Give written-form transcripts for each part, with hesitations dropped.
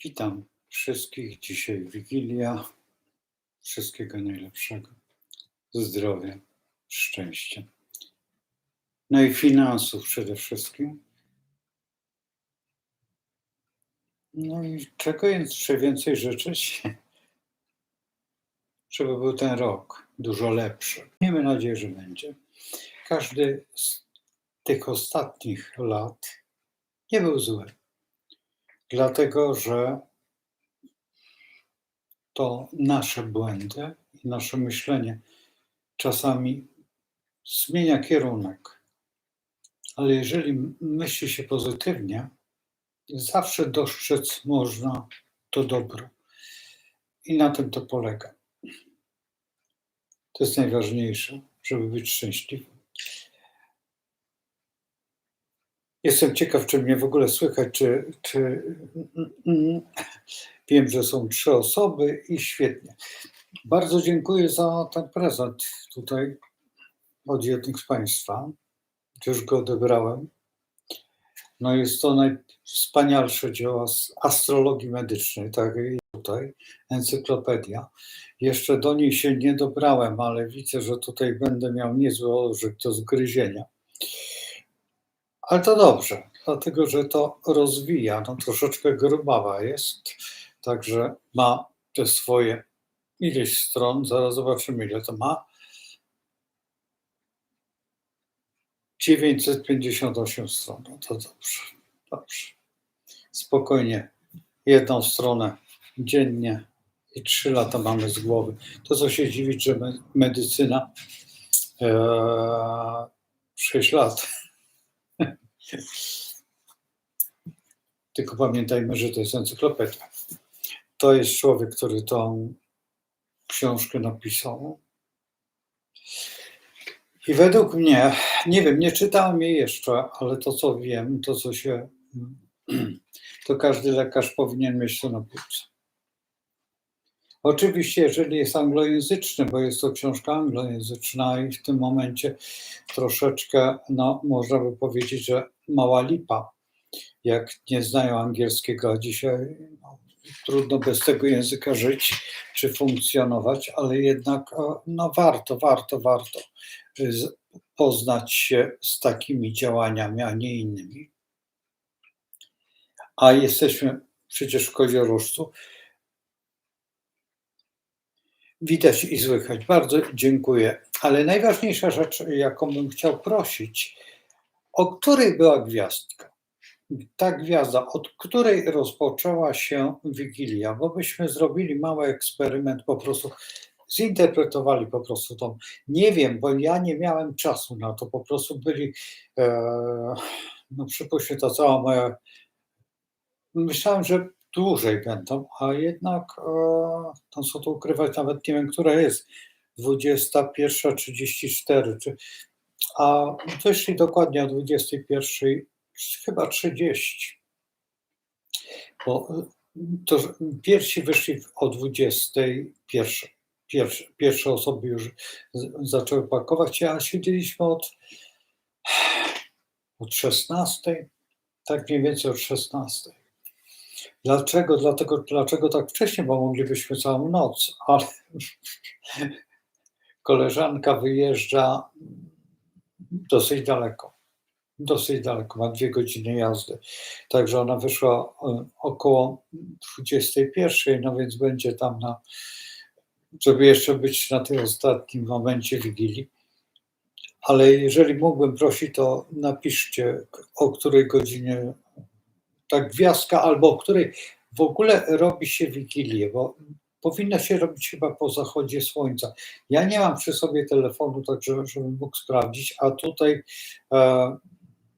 Witam wszystkich. Dzisiaj Wigilia. Wszystkiego najlepszego. Zdrowia, szczęścia. No i finansów przede wszystkim. No i czego jeszcze więcej życzyć, żeby był ten rok dużo lepszy. Miejmy nadzieję, że będzie. Każdy z tych ostatnich lat nie był zły, dlatego że to nasze błędy i nasze myślenie czasami zmienia kierunek. Ale jeżeli myśli się pozytywnie, zawsze dostrzec można to dobro. I na tym to polega. To jest najważniejsze, żeby być szczęśliwym. Jestem ciekaw, czy mnie w ogóle słychać, wiem, że są 3 osoby i świetnie. Bardzo dziękuję za ten prezent tutaj od jednych z Państwa. Już go odebrałem. No jest to najwspanialsze dzieło z astrologii medycznej, tak i tutaj, encyklopedia. Jeszcze do niej się nie dobrałem, ale widzę, że tutaj będę miał niezły ołówek do zgryzienia. Ale to dobrze, dlatego że to rozwija, no troszeczkę grubawa jest, także ma te swoje ileś stron, zaraz zobaczymy ile to ma. 958 stron, no to dobrze, dobrze. Spokojnie, jedną stronę dziennie i 3 lata mamy z głowy. To co się dziwić, że medycyna 6 lat. Tylko pamiętajmy, że to jest encyklopedia. To jest człowiek, który tą książkę napisał. I według mnie, nie wiem, nie czytałem jej jeszcze, ale to co wiem, to każdy lekarz powinien mieć to na półce. Oczywiście, jeżeli jest anglojęzyczny, bo jest to książka anglojęzyczna i w tym momencie troszeczkę, no można by powiedzieć, że mała lipa, jak nie znają angielskiego, a dzisiaj no, trudno bez tego języka żyć czy funkcjonować, ale jednak no warto poznać się z takimi działaniami, a nie innymi. A jesteśmy przecież w Koziorożcu. Widać i słychać. Bardzo dziękuję. Ale najważniejsza rzecz, jaką bym chciał prosić, o której była gwiazdka? Ta gwiazda, od której rozpoczęła się Wigilia, bo byśmy zrobili mały eksperyment, po prostu zinterpretowali po prostu tą. Nie wiem, bo ja nie miałem czasu na to, po prostu byli, no przypuśćmy, ta cała moja. Myślałem, że dłużej będą, a jednak, no co tu ukrywać, nawet nie wiem, która jest, 21:34, a wyszli dokładnie o 21:00, chyba 30. Bo to pierwsi wyszli o 21:00. Pierwsze osoby już zaczęły pakować, a siedzieliśmy od 16:00, tak mniej więcej od 16:00. Dlaczego tak wcześnie? Bo moglibyśmy całą noc, ale koleżanka wyjeżdża dosyć daleko, ma 2 godziny jazdy. Także ona wyszła około 21:00, no więc będzie tam żeby jeszcze być na tym ostatnim momencie Wigilii. Ale jeżeli mógłbym prosić, to napiszcie, o której godzinie ta gwiazdka, albo o której w ogóle robi się Wigilię, bo powinna się robić chyba po zachodzie słońca. Ja nie mam przy sobie telefonu, tak żebym mógł sprawdzić, a tutaj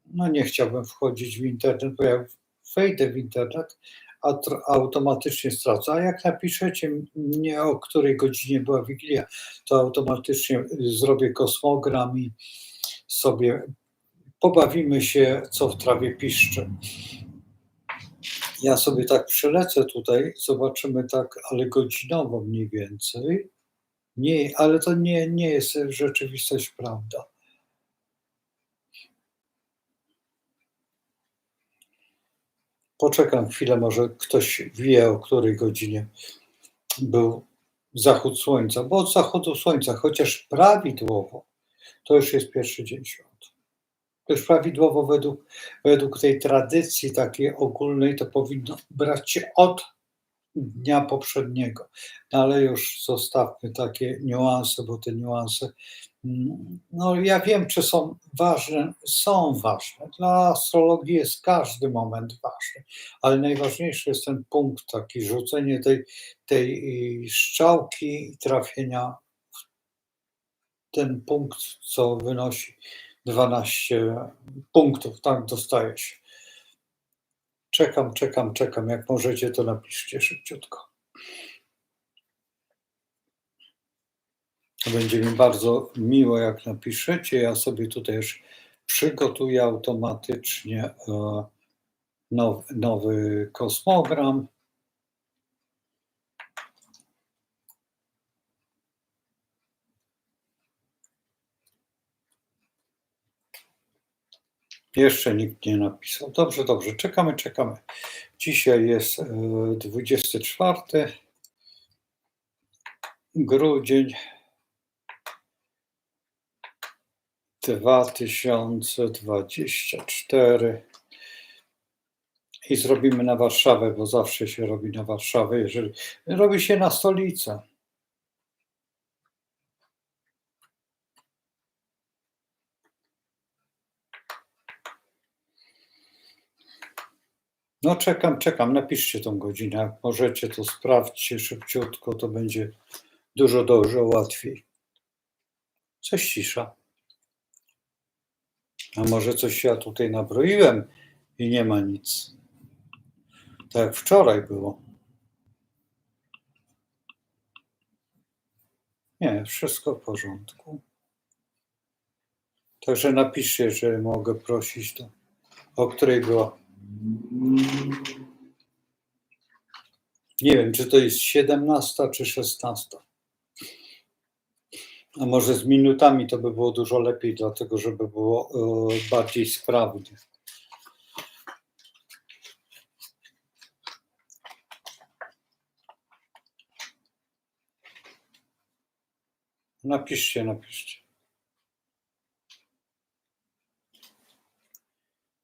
no nie chciałbym wchodzić w internet, bo jak wejdę w internet, automatycznie stracę. A jak napiszecie mnie, o której godzinie była Wigilia, to automatycznie zrobię kosmogram i sobie pobawimy się, co w trawie piszczy. Ja sobie tak przelecę tutaj, zobaczymy tak, ale godzinowo mniej więcej. Nie, ale to nie jest rzeczywistość, prawda. Poczekam chwilę, może ktoś wie, o której godzinie był zachód słońca, bo od zachodu słońca, chociaż prawidłowo, to już jest pierwszy dzień świąt. To już prawidłowo według tej tradycji takiej ogólnej to powinno brać się od dnia poprzedniego. No ale już zostawmy takie niuanse, bo te niuanse, no ja wiem, czy są ważne. Są ważne. Dla astrologii jest każdy moment ważny, ale najważniejszy jest ten punkt taki, rzucenie tej strzałki i trafienia w ten punkt, co wynosi 12 punktów, tak dostaje się. Czekam. Jak możecie, to napiszcie szybciutko. Będzie mi bardzo miło, jak napiszecie. Ja sobie tutaj już przygotuję automatycznie nowy kosmogram. Jeszcze nikt nie napisał. Dobrze, czekamy. Dzisiaj jest 24 grudzień 2024 i zrobimy na Warszawę, bo zawsze się robi na Warszawę, jeżeli robi się na stolicę. No czekam, napiszcie tą godzinę. Jak możecie, to sprawdźcie szybciutko, to będzie dużo łatwiej. Coś cisza. A może coś ja tutaj nabroiłem i nie ma nic. Tak jak wczoraj było. Nie, wszystko w porządku. Także napiszcie, że mogę prosić, to o której była. Nie wiem, czy to jest 17 czy 16. A może z minutami to by było dużo lepiej, dlatego żeby było bardziej sprawnie. Napiszcie.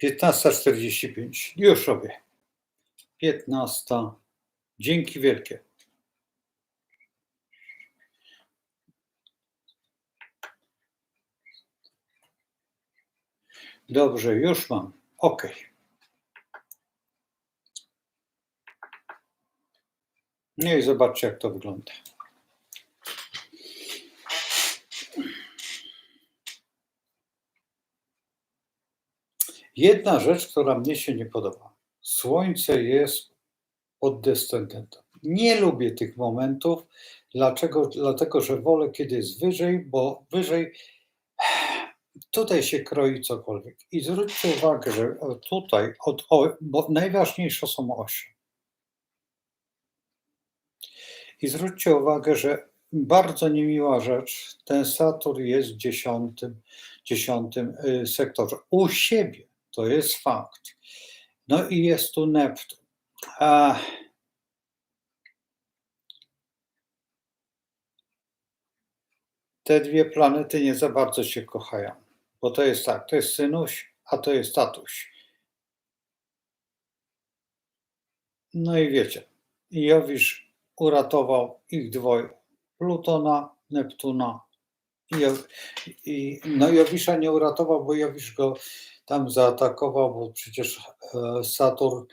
15:45. Już robię. 15. Dzięki wielkie. Dobrze, już mam. OK. No i zobaczcie, jak to wygląda. Jedna rzecz, która mnie się nie podoba. Słońce jest pod descendentem. Nie lubię tych momentów. Dlaczego? Dlatego, że wolę, kiedy jest wyżej, bo wyżej tutaj się kroi cokolwiek. I zwróćcie uwagę, że tutaj, bo najważniejsze są osie. I zwróćcie uwagę, że bardzo niemiła rzecz, ten Saturn jest w 10 sektorze. U siebie, to jest fakt. No i jest tu Neptun. Te dwie planety nie za bardzo się kochają, bo to jest tak, to jest synuś, a to jest tatuś. No i wiecie, Jowisz uratował ich dwoje, Plutona, Neptuna i Jowisza nie uratował, bo Jowisz go tam zaatakował, bo przecież Saturn,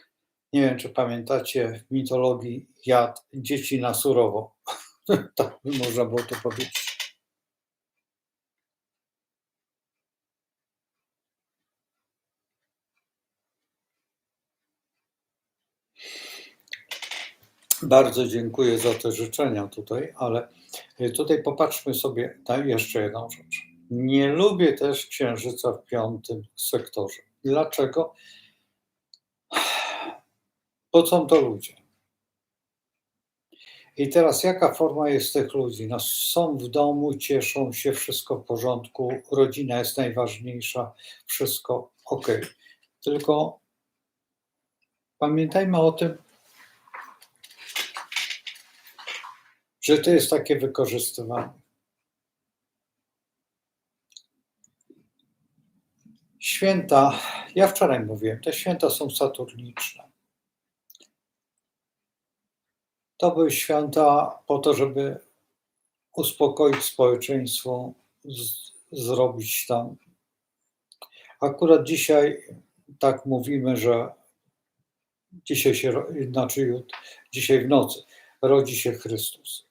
nie wiem czy pamiętacie, w mitologii jadł dzieci na surowo. Tak by można było to powiedzieć. Bardzo dziękuję za te życzenia tutaj, ale tutaj popatrzmy sobie na jeszcze jedną rzecz. Nie lubię też Księżyca w 5 sektorze. Dlaczego? Bo są to ludzie. I teraz jaka forma jest tych ludzi? No, są w domu, cieszą się, wszystko w porządku, rodzina jest najważniejsza, wszystko OK. Tylko Pamiętajmy o tym, że to jest takie wykorzystywanie. Święta, ja wczoraj mówiłem, te święta są saturniczne. To były święta po to, żeby uspokoić społeczeństwo, zrobić tam. Akurat dzisiaj tak mówimy, że dzisiaj dzisiaj w nocy rodzi się Chrystus.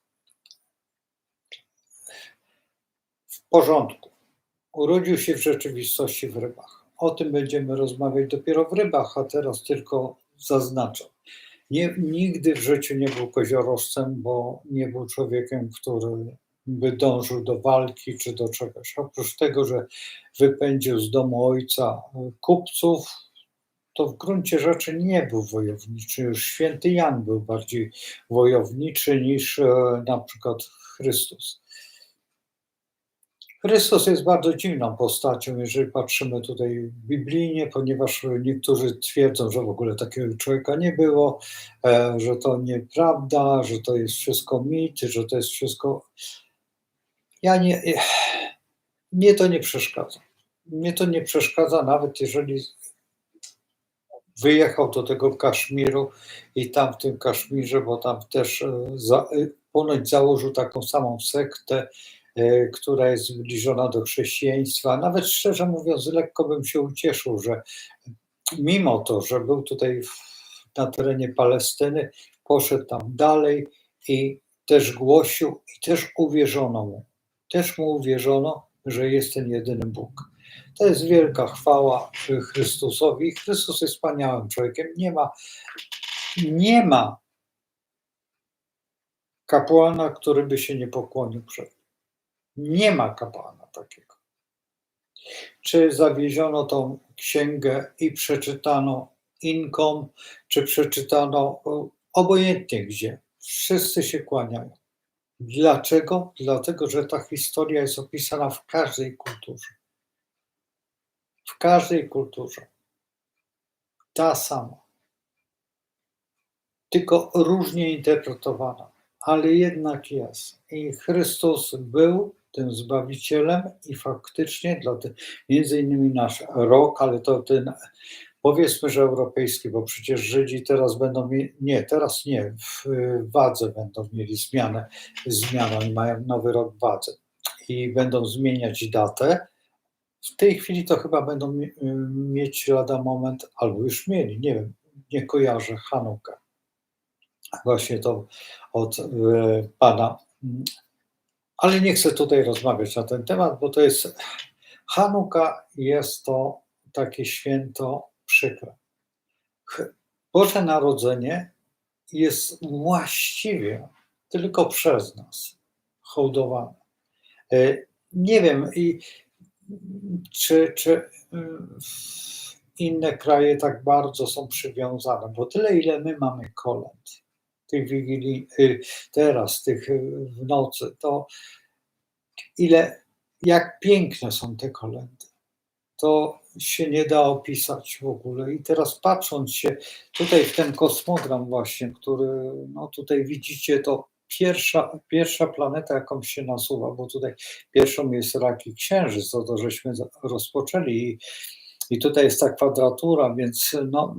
W porządku. Urodził się w rzeczywistości w rybach. O tym będziemy rozmawiać dopiero w rybach, a teraz tylko zaznaczam. Nigdy w życiu nie był koziorożcem, bo nie był człowiekiem, który by dążył do walki czy do czegoś. Oprócz tego, że wypędził z domu ojca kupców, to w gruncie rzeczy nie był wojowniczy. Już święty Jan był bardziej wojowniczy niż na przykład Chrystus. Chrystus jest bardzo dziwną postacią, jeżeli patrzymy tutaj biblijnie, ponieważ niektórzy twierdzą, że w ogóle takiego człowieka nie było, że to nieprawda, że to jest wszystko mit, że to jest wszystko. Mnie to nie przeszkadza. Mnie to nie przeszkadza, nawet jeżeli wyjechał do tego Kaszmiru i tam w tym Kaszmirze, bo tam też ponoć założył taką samą sektę, która jest zbliżona do chrześcijaństwa. Nawet szczerze mówiąc, lekko bym się ucieszył, że mimo to, że był tutaj na terenie Palestyny, poszedł tam dalej i też głosił i też uwierzono mu. Też mu uwierzono, że jest ten jedyny Bóg. To jest wielka chwała Chrystusowi. Chrystus jest wspaniałym człowiekiem. Nie ma kapłana, który by się nie pokłonił przed nim. Nie ma kapłana takiego. Czy zawieziono tą księgę i przeczytano Inkom, czy przeczytano obojętnie gdzie. Wszyscy się kłaniają. Dlaczego? Dlatego, że ta historia jest opisana w każdej kulturze. W każdej kulturze. Ta sama. Tylko różnie interpretowana, ale jednak jest. I Chrystus był tym Zbawicielem i faktycznie, między innymi nasz rok, ale to ten, powiedzmy, że europejski, bo przecież Żydzi teraz będą w wadze będą mieli zmianę, oni mają nowy rok w wadze i będą zmieniać datę. W tej chwili to chyba będą mieć lada moment, albo już mieli, nie wiem, nie kojarzę, Hanukę. Właśnie to od Pana. Ale nie chcę tutaj rozmawiać na ten temat, bo to jest Hanuka, jest to takie święto przykre. Boże Narodzenie jest właściwie tylko przez nas hołdowane. Nie wiem, czy inne kraje tak bardzo są przywiązane, bo tyle, ile my mamy kolęd, tych wigilii, teraz, tych w nocy, to jak piękne są te kolendy. To się nie da opisać w ogóle. I teraz patrząc się tutaj w ten kosmogram właśnie, który, no tutaj widzicie, to pierwsza planeta, jaką się nasuwa, bo tutaj pierwszą jest Rak i Księżyc, to żeśmy rozpoczęli i tutaj jest ta kwadratura, więc no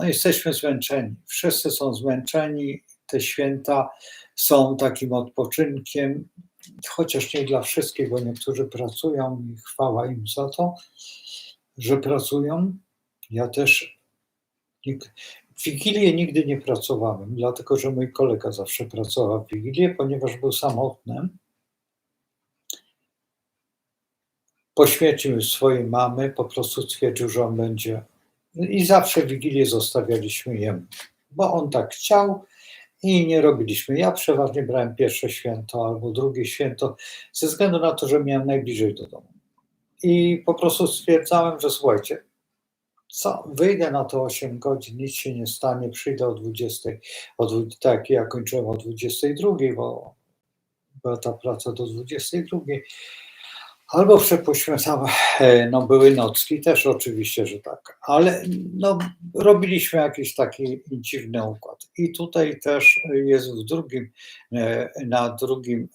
jesteśmy zmęczeni. Wszyscy są zmęczeni. Te święta są takim odpoczynkiem, chociaż nie dla wszystkich, bo niektórzy pracują i chwała im za to, że pracują. Ja też w Wigilię nigdy nie pracowałem, dlatego że mój kolega zawsze pracował w Wigilię, ponieważ był samotny. Po śmierci swojej mamy po prostu stwierdził, że on będzie i zawsze Wigilię zostawialiśmy jemu, bo on tak chciał i nie robiliśmy. Ja przeważnie brałem pierwsze święto albo drugie święto ze względu na to, że miałem najbliżej do domu. I po prostu stwierdzałem, że słuchajcie, wyjdę na to 8 godzin, nic się nie stanie, przyjdę o 20, tak, ja kończyłem o 22, bo była ta praca do 22, Albo przepuśćmy tam, no były nocki też oczywiście, że tak, ale no robiliśmy jakiś taki dziwny układ. I tutaj też jest w drugim, na drugim,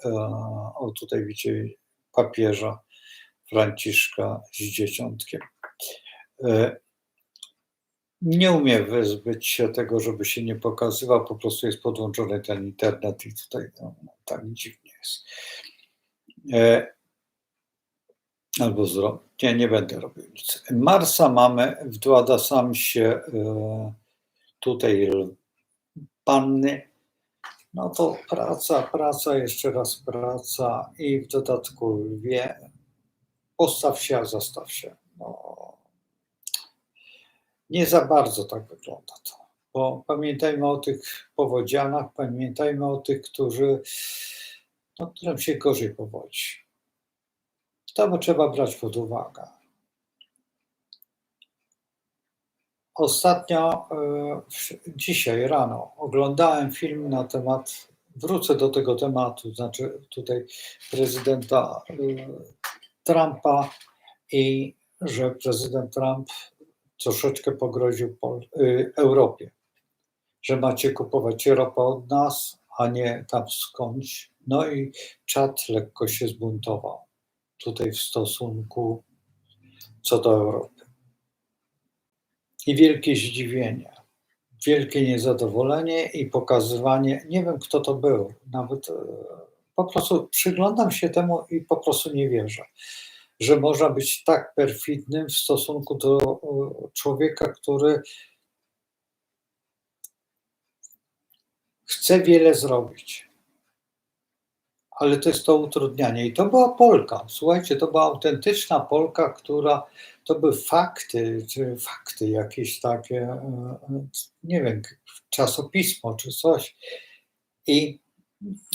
o tutaj widzicie papieża Franciszka z dzieciątkiem. Nie umie wyzbyć się tego, żeby się nie pokazywał, po prostu jest podłączony ten internet i tutaj no, tak dziwnie jest. Albo nie będę robił nic. Marsa mamy w Duodasamsie, tutaj panny, no to praca, jeszcze raz praca i w dodatku lwie. Postaw się, a zastaw się. No, nie za bardzo tak wygląda to, bo pamiętajmy o tych powodzianach, pamiętajmy o tych, którym się gorzej powodzi. To trzeba brać pod uwagę. Ostatnio, dzisiaj rano oglądałem film na temat, wrócę do tego tematu, znaczy tutaj prezydenta Trumpa i że prezydent Trump troszeczkę pogroził Europie, że macie kupować ropę od nas, a nie tam skądś. No i czat lekko się zbuntował tutaj w stosunku co do Europy. I wielkie zdziwienie, wielkie niezadowolenie i pokazywanie, nie wiem kto to był, nawet po prostu przyglądam się temu i po prostu nie wierzę, że można być tak perfidnym w stosunku do człowieka, który chce wiele zrobić. Ale to jest to utrudnianie. I to była Polka. Słuchajcie, to była autentyczna Polka, to były fakty, czy fakty jakieś takie, nie wiem, czasopismo czy coś. I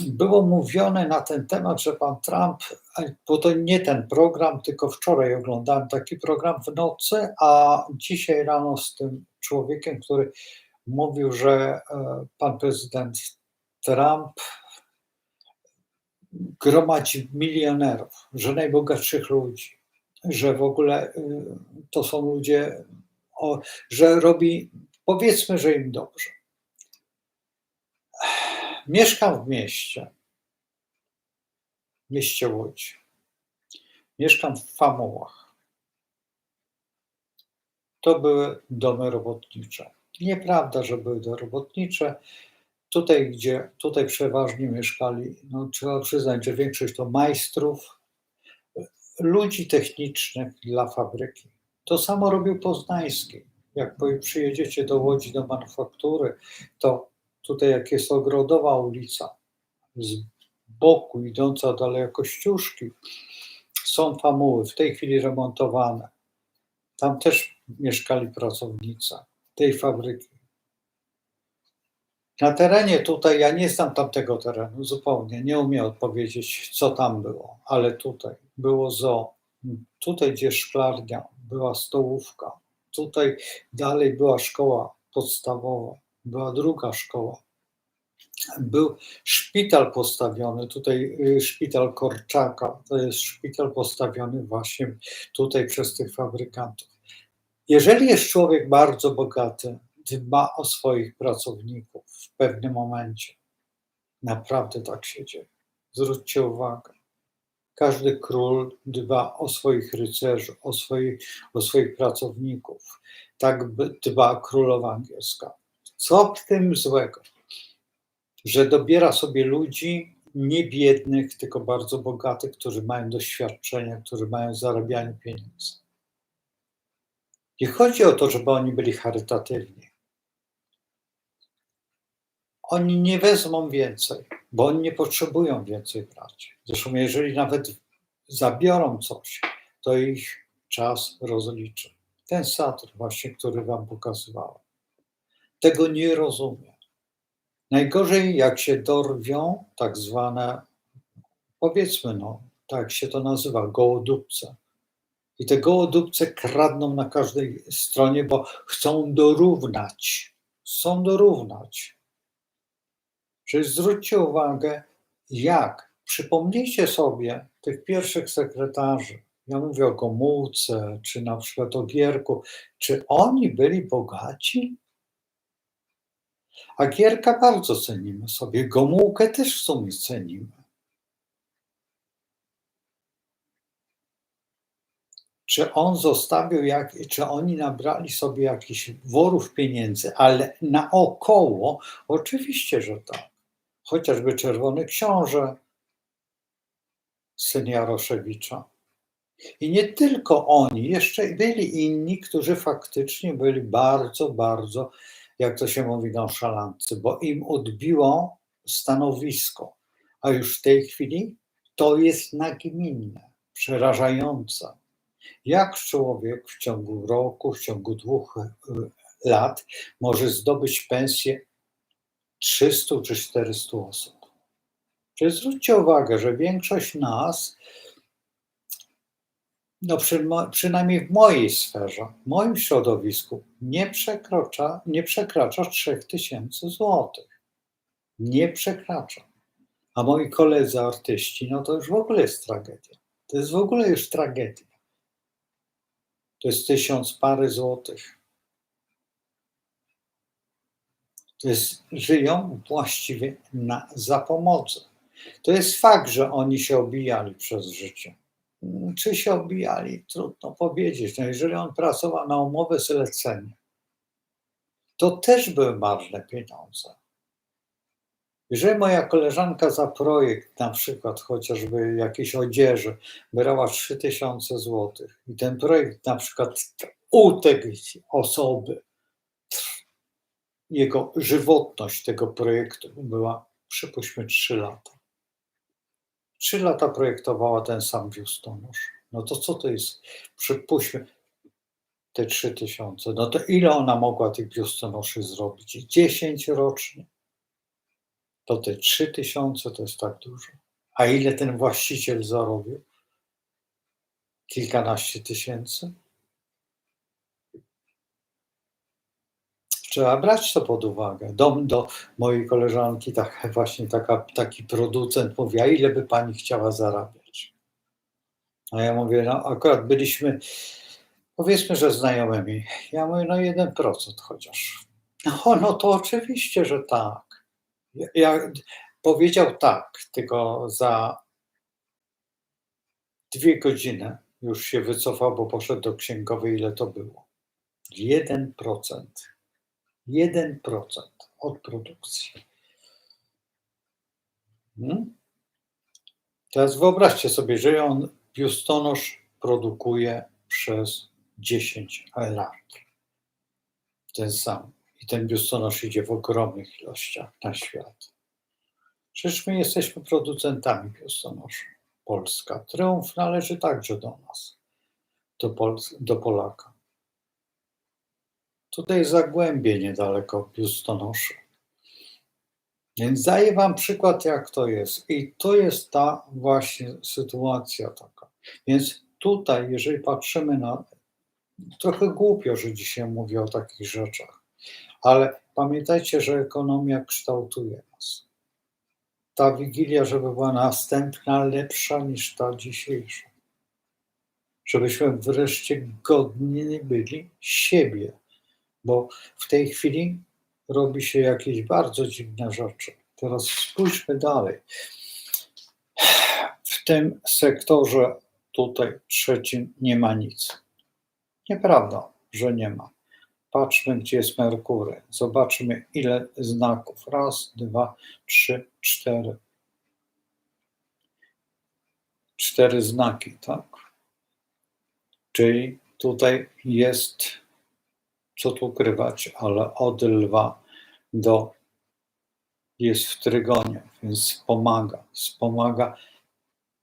było mówione na ten temat, że pan Trump, bo to nie ten program, tylko wczoraj oglądałem taki program w nocy, a dzisiaj rano z tym człowiekiem, który mówił, że pan prezydent Trump gromadzi milionerów, że najbogatszych ludzi, że w ogóle to są ludzie, że robi, powiedzmy, że im dobrze. Mieszkam w mieście Łódź. Mieszkam w Famułach. To były domy robotnicze. Nieprawda, że były domy robotnicze. Tutaj przeważnie mieszkali, no trzeba przyznać, że większość to majstrów, ludzi technicznych dla fabryki. To samo robił Poznański. Jak przyjedziecie do Łodzi, do manufaktury, to tutaj jak jest Ogrodowa ulica, z boku idąca dalej Kościuszki, są Famuły, w tej chwili remontowane. Tam też mieszkali pracownicy tej fabryki. Na terenie tutaj, ja nie znam tamtego terenu zupełnie, nie umiem odpowiedzieć, co tam było, ale tutaj było zoo, tutaj gdzie szklarnia, była stołówka, tutaj dalej była szkoła podstawowa, była druga szkoła, był szpital postawiony, tutaj szpital Korczaka, to jest szpital postawiony właśnie tutaj przez tych fabrykantów. Jeżeli jest człowiek bardzo bogaty, dba o swoich pracowników w pewnym momencie. Naprawdę tak się dzieje. Zwróćcie uwagę. Każdy król dba o swoich rycerzy, o swoich pracowników. Tak dba królowa angielska. Co w tym złego? Że dobiera sobie ludzi nie biednych, tylko bardzo bogatych, którzy mają doświadczenia, którzy mają zarabianie pieniędzy. Nie chodzi o to, żeby oni byli charytatywni. Oni nie wezmą więcej, bo oni nie potrzebują więcej brać. Zresztą jeżeli nawet zabiorą coś, to ich czas rozliczy. Ten Satr właśnie, który wam pokazywałem. Tego nie rozumie. Najgorzej jak się dorwią tak zwane, powiedzmy tak się to nazywa, gołodupce. I te gołodupce kradną na każdej stronie, bo chcą dorównać. Chcą dorównać. Czyli zwróćcie uwagę, przypomnijcie sobie tych pierwszych sekretarzy, ja mówię o Gomułce, czy na przykład o Gierku, czy oni byli bogaci? A Gierka bardzo cenimy sobie, Gomułkę też w sumie cenimy. Czy on zostawił czy oni nabrali sobie jakichś worów pieniędzy, ale naokoło oczywiście, że tak. Chociażby Czerwony Książę, syn Jaroszewicza. I nie tylko oni, jeszcze byli inni, którzy faktycznie byli bardzo, bardzo, jak to się mówi, nonszalanccy, bo im odbiło stanowisko. A już w tej chwili to jest nagminne, przerażające. Jak człowiek w ciągu roku, w ciągu 2 lat może zdobyć pensję 300 czy 400 osób? Czyli zwróćcie uwagę, że większość nas, no przynajmniej w mojej sferze, w moim środowisku, nie przekracza 3000 złotych. Nie przekracza. A moi koledzy artyści, no to już w ogóle jest tragedia. To jest w ogóle już tragedia. To jest 1000 parę złotych. To jest, żyją właściwie na zapomodze. To jest fakt, że oni się obijali przez życie. Czy się obijali? Trudno powiedzieć. No jeżeli on pracował na umowę zlecenie, to też były marne pieniądze. Jeżeli moja koleżanka za projekt, na przykład chociażby jakiejś odzieży, brała 3000 złotych i ten projekt na przykład u tej osoby, jego żywotność tego projektu była, przypuśćmy, 3 lata. 3 lata projektowała ten sam biustonosz. No to co to jest? Przypuśćmy te 3000. No to ile ona mogła tych biustonoszy zrobić? 10 rocznie. To te 3000 to jest tak dużo. A ile ten właściciel zarobił? Kilkanaście tysięcy? Trzeba brać to pod uwagę. Do mojej koleżanki taki producent mówi: a ile by pani chciała zarabiać? A ja mówię, no akurat byliśmy, powiedzmy, że znajomymi. Ja mówię, no 1% chociaż. No to oczywiście, że tak. Ja powiedział tak, tylko za 2 godziny już się wycofał, bo poszedł do księgowej, ile to było. 1%. 1% od produkcji. Teraz wyobraźcie sobie, że on biustonosz produkuje przez 10 lat. Ten sam. I ten biustonosz idzie w ogromnych ilościach na świat. Przecież my jesteśmy producentami biustonoszy. Polska. Triumf należy także do nas, do Polaka. Tutaj jest Zagłębie niedaleko biustonoszy. Więc daję wam przykład, jak to jest. I to jest ta właśnie sytuacja taka. Więc tutaj, jeżeli patrzymy na... Trochę głupio, że dzisiaj mówię o takich rzeczach, ale pamiętajcie, że ekonomia kształtuje nas. Ta Wigilia, żeby była następna, lepsza niż ta dzisiejsza. Żebyśmy wreszcie godni byli siebie, bo w tej chwili robi się jakieś bardzo dziwne rzeczy. Teraz spójrzmy dalej. W tym sektorze tutaj trzecim nie ma nic. Nieprawda, że nie ma. Patrzmy, gdzie jest Merkury. Zobaczmy, ile znaków. 1, 2, 3, 4. 4 znaki, tak? Czyli tutaj jest, co tu ukrywać, ale od lwa jest w trygonie, więc wspomaga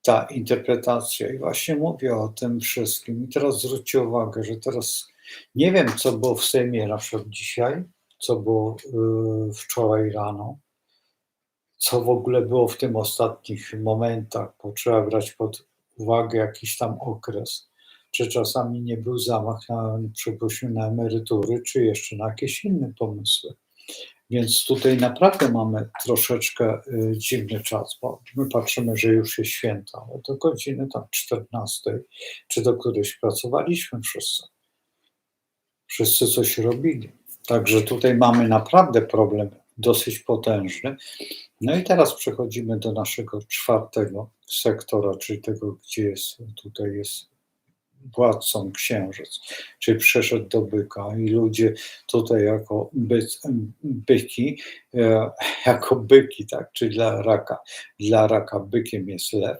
ta interpretacja. I właśnie mówię o tym wszystkim. I teraz zwróćcie uwagę, że teraz nie wiem, co było w Sejmie na przykład dzisiaj, co było wczoraj rano, co w ogóle było w tym ostatnich momentach, bo trzeba brać pod uwagę jakiś tam okres, czy czasami nie był zamach na, przypuśćmy, na emerytury, czy jeszcze na jakieś inne pomysły. Więc tutaj naprawdę mamy troszeczkę dziwny czas, bo my patrzymy, że już jest święta, ale do godziny tam 14 czy do którejś pracowaliśmy wszyscy. Wszyscy coś robili. Także tutaj mamy naprawdę problem dosyć potężny. No i teraz przechodzimy do naszego czwartego sektora, czyli tego, gdzie jest, tutaj jest władcą księżyc, czyli przeszedł do byka i ludzie tutaj jako byki, jako byki, tak, czy dla raka bykiem jest lew.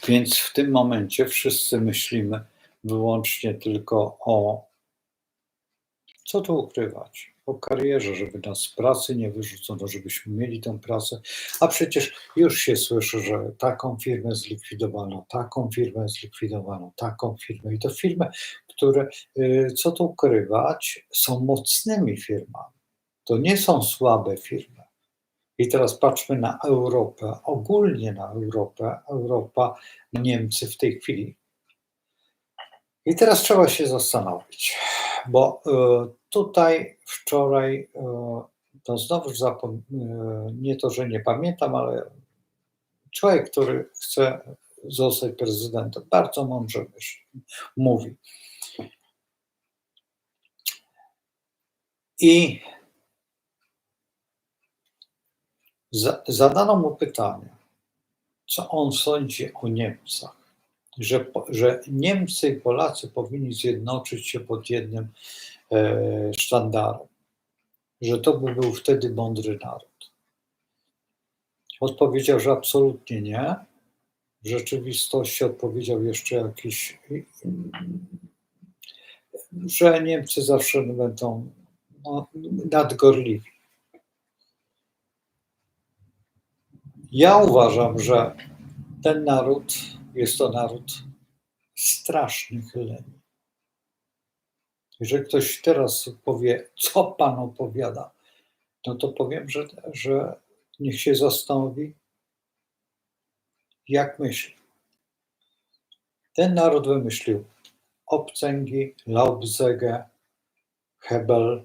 Więc w tym momencie wszyscy myślimy wyłącznie tylko o, co tu ukrywać, o karierze, żeby nas z pracy nie wyrzucono, żebyśmy mieli tę pracę, a przecież już się słyszy, że taką firmę zlikwidowano, taką firmę zlikwidowano, taką firmę i to firmy, które, co tu ukrywać, są mocnymi firmami, to nie są słabe firmy. I teraz patrzmy na Europę, ogólnie na Europę, Niemcy w tej chwili. I teraz trzeba się zastanowić, bo tutaj wczoraj, to znowu nie to, że nie pamiętam, ale człowiek, który chce zostać prezydentem, bardzo mądrze mówi. I zadano mu pytanie, co on sądzi o Niemcach, że Niemcy i Polacy powinni zjednoczyć się pod jednym sztandarem, że to by był wtedy mądry naród. Odpowiedział, że absolutnie nie. W rzeczywistości odpowiedział jeszcze jakiś, że Niemcy zawsze będą nadgorliwi. Ja uważam, że ten naród jest to naród strasznych leni. Jeżeli ktoś teraz powie, co pan opowiada, no to powiem, że niech się zastanowi, jak myśli. Ten naród wymyślił obcęgi, Laubsäge, Hebel,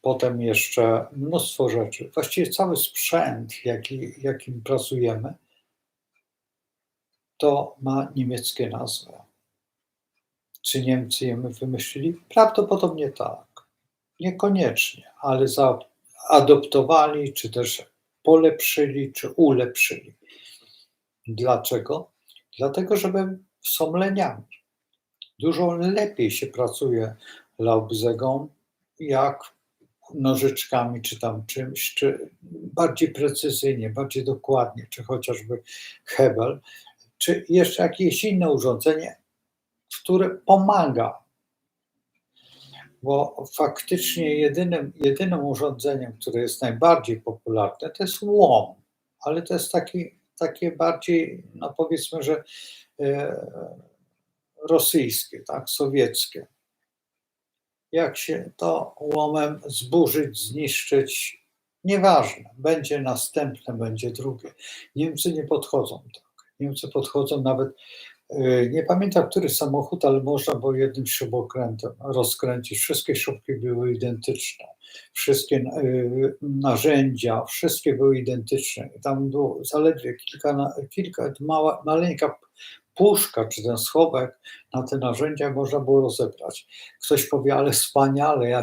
potem jeszcze mnóstwo rzeczy. Właściwie cały sprzęt, jakim pracujemy, to ma niemieckie nazwy. Czy Niemcy je wymyślili? Prawdopodobnie tak. Niekoniecznie, ale zaadoptowali, czy też polepszyli, czy ulepszyli. Dlaczego? Dlatego, że są leniami. Dużo lepiej się pracuje Laubsägą, jak nożyczkami, czy tam czymś, czy bardziej precyzyjnie, bardziej dokładnie, czy chociażby Hebel, czy jeszcze jakieś inne urządzenie, które pomaga. Bo faktycznie jedynym urządzeniem, które jest najbardziej popularne, to jest łom, ale to jest takie bardziej, no powiedzmy, że rosyjskie, tak, sowieckie. Jak się to łomem zburzyć, zniszczyć, nieważne, będzie następne, będzie drugie. Niemcy nie podchodzą tak. Niemcy podchodzą nawet, nie pamiętam który samochód, ale można było jednym śrubokrętem rozkręcić. Wszystkie śrubki były identyczne, wszystkie narzędzia, wszystkie były identyczne. I tam było zaledwie maleńka puszka czy ten schowek na te narzędzia można było rozebrać. Ktoś powie, ale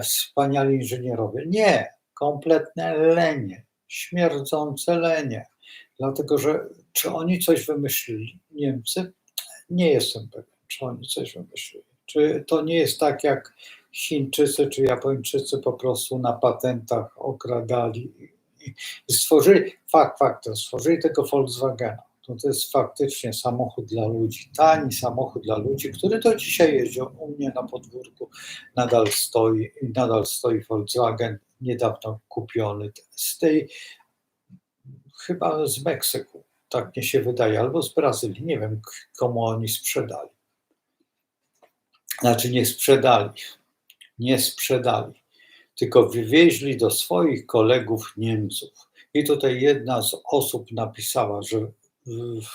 wspaniali inżynierowie. Nie, kompletne lenie, śmierdzące lenie. Dlatego, że czy oni coś wymyślili, Niemcy? Nie jestem pewien, czy oni coś wymyślili. Czy to nie jest tak, jak Chińczycy czy Japończycy po prostu na patentach okradali i stworzyli, stworzyli tego Volkswagena. To jest faktycznie samochód dla ludzi, tani samochód dla ludzi, który do dzisiaj jeździ. U mnie na podwórku nadal stoi Volkswagen, niedawno kupiony, chyba z Meksyku, tak mi się wydaje, albo z Brazylii, nie wiem komu oni sprzedali. Znaczy nie sprzedali, tylko wywieźli do swoich kolegów Niemców. I tutaj jedna z osób napisała, że w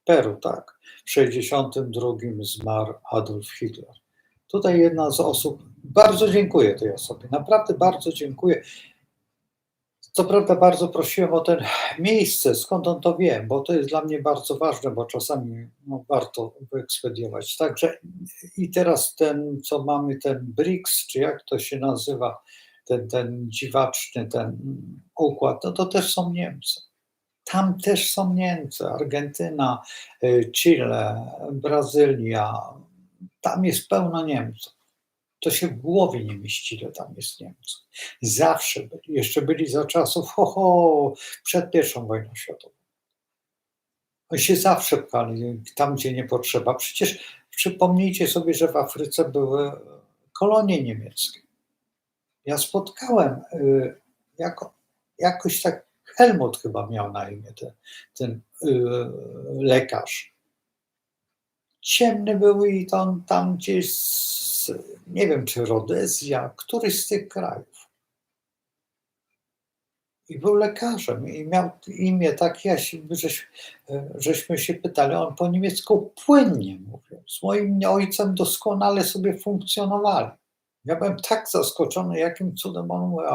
Peru, tak, w 1962 zmarł Adolf Hitler. Tutaj jedna z osób Bardzo dziękuję tej osobie, naprawdę bardzo dziękuję. Co prawda bardzo prosiłem o ten miejsce, skąd on to wie, bo to jest dla mnie bardzo ważne, bo czasami, no, warto wyekspediować. Także i teraz ten, co mamy, ten BRICS, czy jak to się nazywa, ten dziwaczny ten układ, no to też są Niemcy. Tam też są Niemcy, Argentyna, Chile, Brazylia, tam jest pełno Niemców. To się w głowie nie mieści, ile tam jest Niemców. Zawsze byli, jeszcze byli za czasów, przed I wojną światową. Oni się zawsze pchali tam, gdzie nie potrzeba. Przecież przypomnijcie sobie, że w Afryce były kolonie niemieckie. Ja spotkałem jakoś tak, Helmut chyba miał na imię ten lekarz. Ciemny był i tam gdzieś nie wiem, czy Rodezja, któryś z tych krajów. I był lekarzem i miał imię takie, żeśmy się pytali, on po niemiecku płynnie mówił. Z moim ojcem doskonale sobie funkcjonowali. Ja byłem tak zaskoczony, jakim cudem on mówi,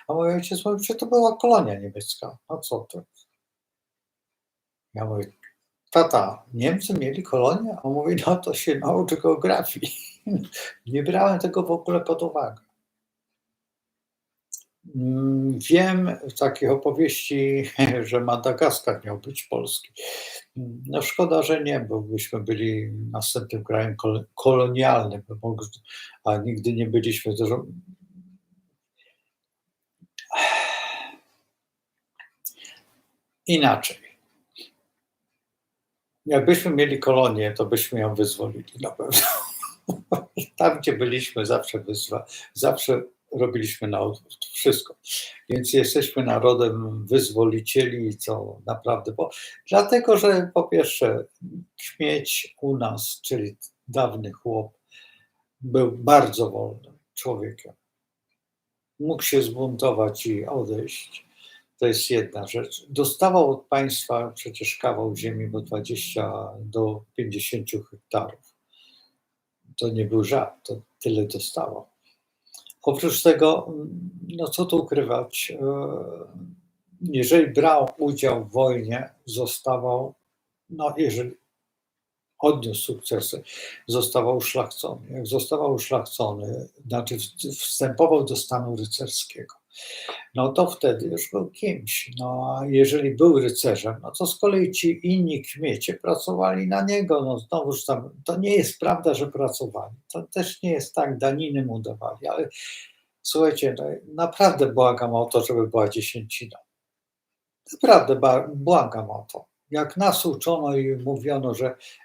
a mój ojciec mówił, że to była kolonia niemiecka. No co to? Ja mówię, tata, Niemcy mieli kolonię? A on mówi, no to się naucz geografii. Nie brałem tego w ogóle pod uwagę. Wiem z takich opowieści, że Madagaskar miał być polski. No szkoda, że nie, bo byśmy byli następnym krajem kolonialnym, a nigdy nie byliśmy. Inaczej. Jakbyśmy mieli kolonię, to byśmy ją wyzwolili na pewno. Tam, gdzie byliśmy, zawsze robiliśmy na odwrót, wszystko. Więc jesteśmy narodem wyzwolicieli, co naprawdę, dlatego, że po pierwsze Kmieć u nas, czyli dawny chłop, był bardzo wolnym człowiekiem. Mógł się zbuntować i odejść. To jest jedna rzecz. Dostawał od państwa przecież kawał ziemi, bo 20 do 50 hektarów. To nie był żart, to tyle dostawał. Oprócz tego, no co tu ukrywać, jeżeli brał udział w wojnie, zostawał, no jeżeli odniósł sukcesy, zostawał uszlachcony. Jak zostawał uszlachcony, znaczy wstępował do stanu rycerskiego, no to wtedy już był kimś. No a jeżeli był rycerzem, no to z kolei ci inni kmiecie pracowali na niego. No znowuż tam, to nie jest prawda, że pracowali. To też nie jest tak, daniny mu dawali, ale słuchajcie, no, naprawdę błagam o to, żeby była dziesięcina. Naprawdę błagam o to. Jak nas uczono i mówiono,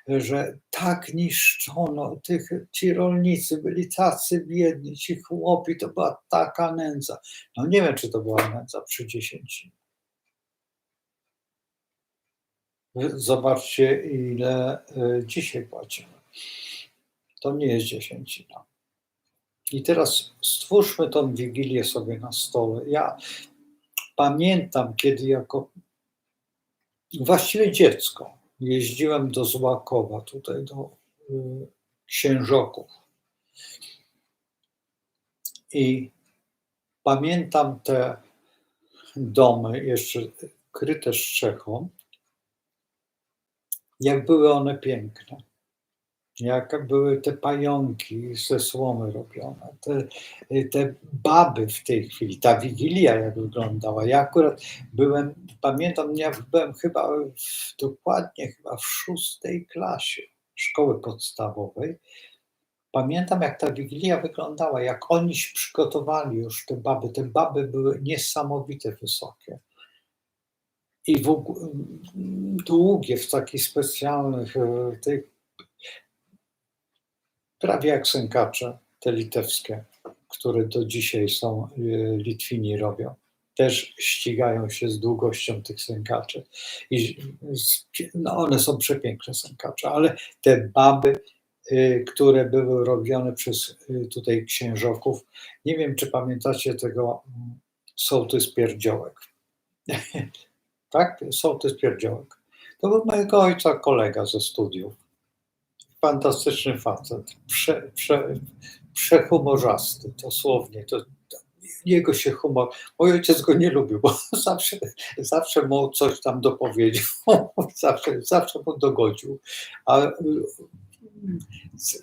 że tak niszczono, ci rolnicy byli tacy biedni, ci chłopi, to była taka nędza. No nie wiem, czy to była nędza przy dziesięcinie. Zobaczcie, ile dzisiaj płacimy. To nie jest dziesięcina. I teraz stwórzmy tą wigilię sobie na stole. Ja pamiętam, kiedy jako właściwie dziecko jeździłem do Złakowa, tutaj do Księżoków. I pamiętam te domy jeszcze kryte strzechą, jak były one piękne. Jak były te pająki ze słomy robione, te baby w tej chwili, ta wigilia jak wyglądała. Ja akurat pamiętam, ja byłem dokładnie w 6. klasie szkoły podstawowej. Pamiętam, jak ta wigilia wyglądała, jak oni się przygotowali już te baby. Te baby były niesamowite wysokie. I długie, w takich specjalnych, prawie jak sękacze, te litewskie, które do dzisiaj są, Litwini robią. Też ścigają się z długością tych sękaczy. No one są przepiękne sękacze, ale te baby, które były robione przez tutaj księżoków, nie wiem, czy pamiętacie tego sołtys Pierdziołek. Tak? Sołtys Pierdziołek. To był mojego ojca kolega ze studiów. Fantastyczny facet. przehumorzasty, dosłownie. Jego się humor, mój ojciec go nie lubił, bo zawsze mu coś tam dopowiedział, zawsze mu dogodził. A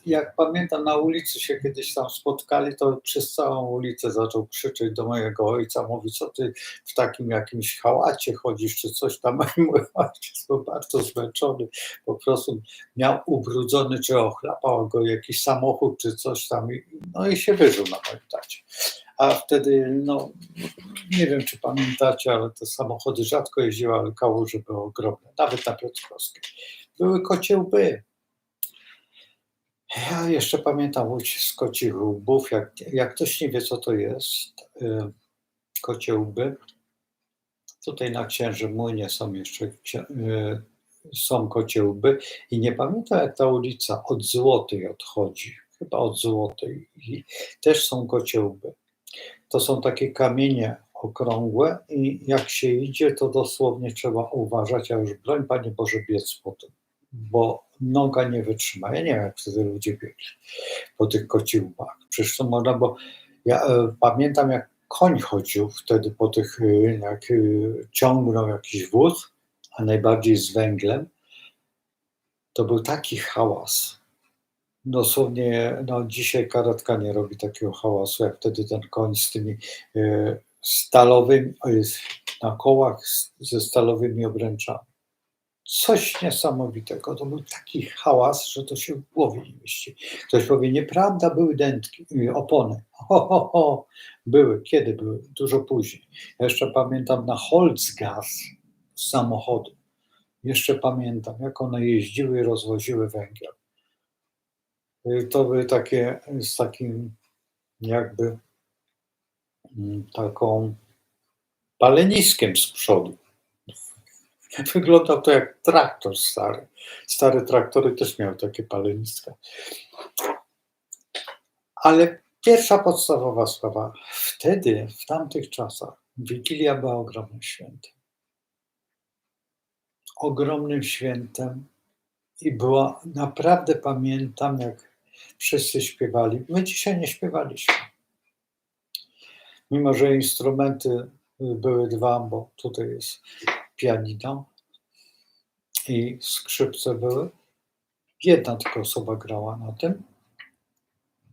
jak pamiętam, na ulicy się kiedyś tam spotkali, to przez całą ulicę zaczął krzyczeć do mojego ojca, mówi, co ty w takim jakimś hałacie chodzisz, czy coś tam. I mój ojciec był bardzo zmęczony, po prostu miał ubrudzony, czy ochlapał go jakiś samochód, czy coś tam, no i się wyżył na moim tacie. A wtedy, no, nie wiem, czy pamiętacie, ale te samochody rzadko jeździły, ale kałuże były ogromne, nawet na Piotrkowskiej. Były kocie łby. Ja jeszcze pamiętam ucisk kocich łbów. Jak ktoś nie wie, co to jest, kocie łby, tutaj na Księży Młynie są jeszcze są kocie łby i nie pamiętam, jak ta ulica od Złotej odchodzi, chyba od Złotej, i też są kocie łby. To są takie kamienie okrągłe i jak się idzie, to dosłownie trzeba uważać, a już broń Panie Boże biec po tym, bo noga nie wytrzyma. Ja nie wiem, jak wtedy ludzie biegli po tych kocich łbach. Przecież to można, bo ja pamiętam, jak koń chodził wtedy po tych, jak ciągnął jakiś wóz, a najbardziej z węglem, to był taki hałas. Dosłownie, no dzisiaj karetka nie robi takiego hałasu, jak wtedy ten koń z tymi stalowymi, na kołach ze stalowymi obręczami. Coś niesamowitego. To był taki hałas, że to się w głowie nie mieści. Ktoś powie, nieprawda, były dętki, opony. Ho. Były. Kiedy były? Dużo później. Ja jeszcze pamiętam na Holzgas z samochodu. Jeszcze pamiętam, jak one jeździły i rozwoziły węgiel. To były takie, z takim jakby taką paleniskiem z przodu. Wyglądał to jak traktor stary. Stare traktory też miały takie paleniska. Ale pierwsza podstawowa sprawa. Wtedy, w tamtych czasach, Wigilia była ogromnym świętem. Ogromnym świętem i była, naprawdę pamiętam, jak wszyscy śpiewali. My dzisiaj nie śpiewaliśmy. Mimo że instrumenty były dwa, bo tutaj jest pianino i skrzypce były. Jedna tylko osoba grała na tym,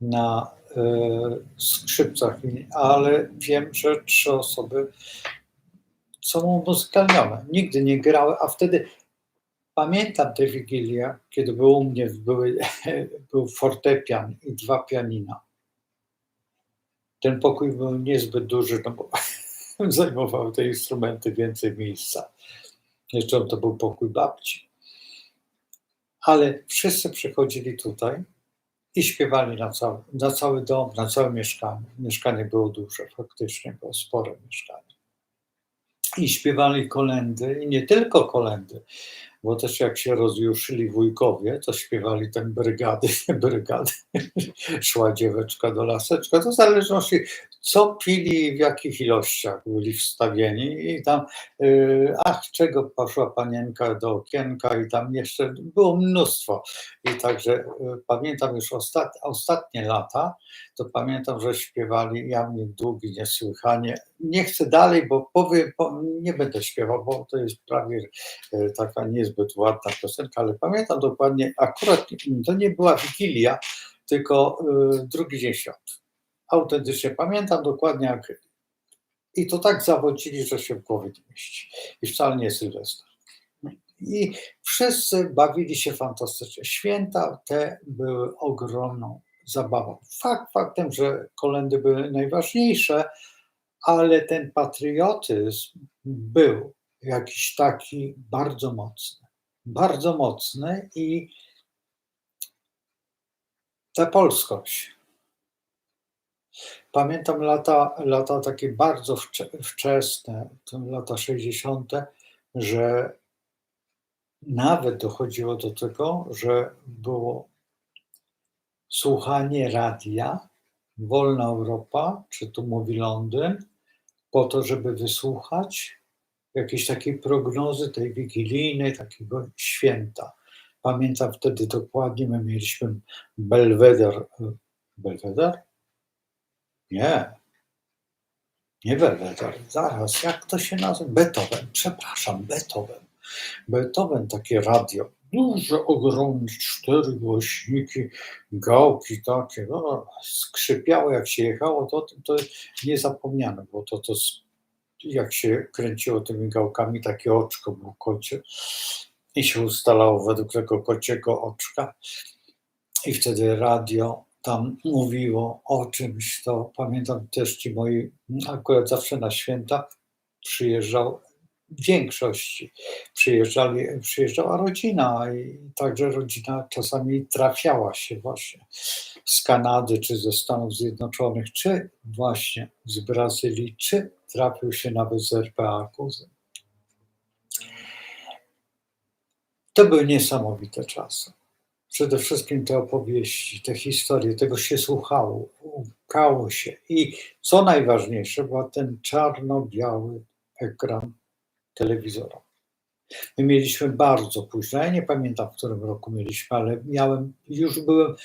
na skrzypcach, ale wiem, że 3 osoby są umuzykalnione. Nigdy nie grały, a wtedy pamiętam tę Wigilię, kiedy był u mnie był fortepian i 2 pianina. Ten pokój był niezbyt duży, no bo zajmowały te instrumenty więcej miejsca. Jeszcze to był pokój babci. Ale wszyscy przychodzili tutaj i śpiewali na cały dom, na całe mieszkanie. Mieszkanie było duże, faktycznie było spore mieszkanie. I śpiewali kolędy, i nie tylko kolędy, bo też jak się rozjuszyli wujkowie, to śpiewali ten brygady, szła dzieweczka do laseczka, to w zależności co pili, w jakich ilościach byli wstawieni i tam, czego poszła panienka do okienka i tam jeszcze było mnóstwo. I także pamiętam już ostatnie lata, to pamiętam, że śpiewali Jamnik Długi niesłychanie. Nie chcę dalej, bo nie będę śpiewał, bo to jest prawie taka niezbyt ładna piosenka, ale pamiętam dokładnie, akurat to nie była Wigilia, tylko drugi dzień świąt. Autentycznie pamiętam dokładnie, jak i to tak zawodzili, że się w głowie nie mieści. I wcale nie Sylwester. I wszyscy bawili się fantastycznie. Święta te były ogromną zabawą. Faktem, że kolędy były najważniejsze, ale ten patriotyzm był jakiś taki bardzo mocny i ta polskość. Pamiętam lata takie bardzo wczesne, to lata 60., że nawet dochodziło do tego, że było słuchanie radia, Wolna Europa, czy tu mówi Londyn, po to, żeby wysłuchać jakiejś takiej prognozy tej wigilijnej, takiego święta. Pamiętam wtedy dokładnie, my mieliśmy Belweder Belweder? Nie, nie Belweder. Zaraz, jak to się nazywa? Beethoven, przepraszam, Beethoven. Beethoven, takie radio, duże, ogromne, 4 głośniki, gałki takie, no, skrzypiało jak się jechało, to niezapomniane było jak się kręciło tymi gałkami, takie oczko było kocie i się ustalało według tego kociego oczka i wtedy radio tam mówiło o czymś, to pamiętam też ci moi, akurat zawsze na święta przyjeżdżał w większości przyjeżdżała rodzina i także rodzina czasami trafiała się właśnie z Kanady, czy ze Stanów Zjednoczonych, czy właśnie z Brazylii, czy trafił się nawet z RPA kuzyn. To były niesamowite czasy. Przede wszystkim te opowieści, te historie, tego się słuchało, łukało się i co najważniejsze, był ten czarno-biały ekran telewizora. My mieliśmy bardzo późno, ja nie pamiętam, w którym roku mieliśmy, ale już byłem,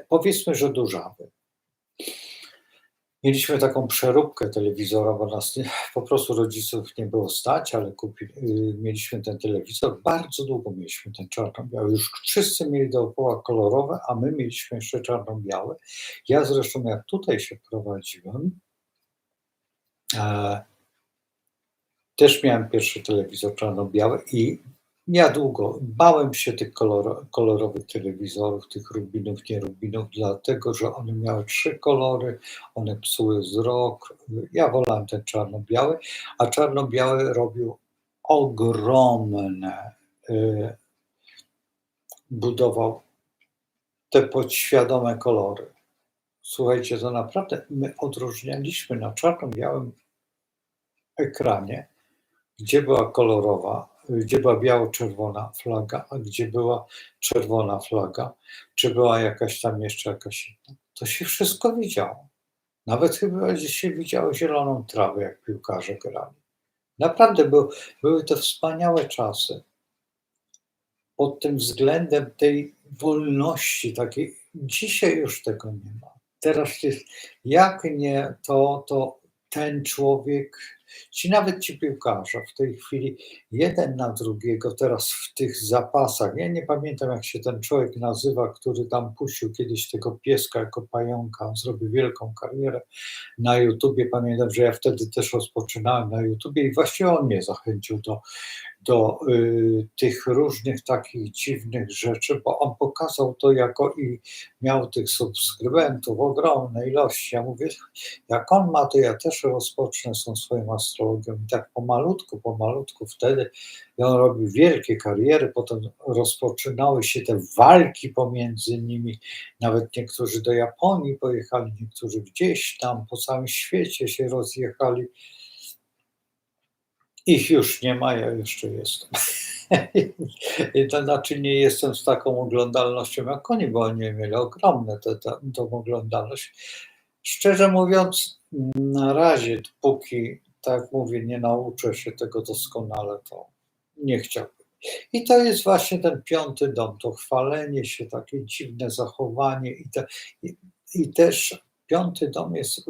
powiedzmy, że dojrzały. Mieliśmy taką przeróbkę telewizora, bo nas po prostu rodziców nie było stać, ale mieliśmy ten telewizor. Bardzo długo mieliśmy ten czarno-biały. Już wszyscy mieli dookoła kolorowe, a my mieliśmy jeszcze czarno-białe. Ja zresztą, jak tutaj się prowadziłem, też miałem pierwszy telewizor czarno-biały i ja długo bałem się tych kolorowych telewizorów, tych rubinów, nie rubinów, dlatego że one miały 3 kolory, one psuły wzrok. Ja wolałem ten czarno-biały, a czarno-biały robił ogromne, budował te podświadome kolory. Słuchajcie, to naprawdę my odróżnialiśmy na czarno-białym ekranie, gdzie była kolorowa, gdzie była biało-czerwona flaga, a gdzie była czerwona flaga, czy była jeszcze jakaś inna. To się wszystko widziało. Nawet chyba się widziało zieloną trawę, jak piłkarze grali. Naprawdę były to wspaniałe czasy. Pod tym względem tej wolności takiej, dzisiaj już tego nie ma. Teraz jest, jak nie, to ten człowiek, nawet ci piłkarze w tej chwili jeden na drugiego teraz w tych zapasach. Ja nie pamiętam, jak się ten człowiek nazywa, który tam puścił kiedyś tego pieska jako pająka, zrobił wielką karierę na YouTubie. Pamiętam, że ja wtedy też rozpoczynałem na YouTubie i właściwie on mnie zachęcił do tych różnych takich dziwnych rzeczy, bo on pokazał to jako i miał tych subskrybentów ogromne ilości. Ja mówię, jak on ma, to ja też rozpocznę z tą swoją astrologią. I tak pomalutku wtedy i on robił wielkie kariery, potem rozpoczynały się te walki pomiędzy nimi, nawet niektórzy do Japonii pojechali, niektórzy gdzieś tam po całym świecie się rozjechali. Ich już nie ma, ja jeszcze jestem. To znaczy nie jestem z taką oglądalnością jak oni, bo oni mieli ogromne tą oglądalność. Szczerze mówiąc, na razie, dopóki, tak jak mówię, nie nauczę się tego doskonale, to nie chciałbym. I to jest właśnie ten 5. dom, to chwalenie się, takie dziwne zachowanie i też 5. dom jest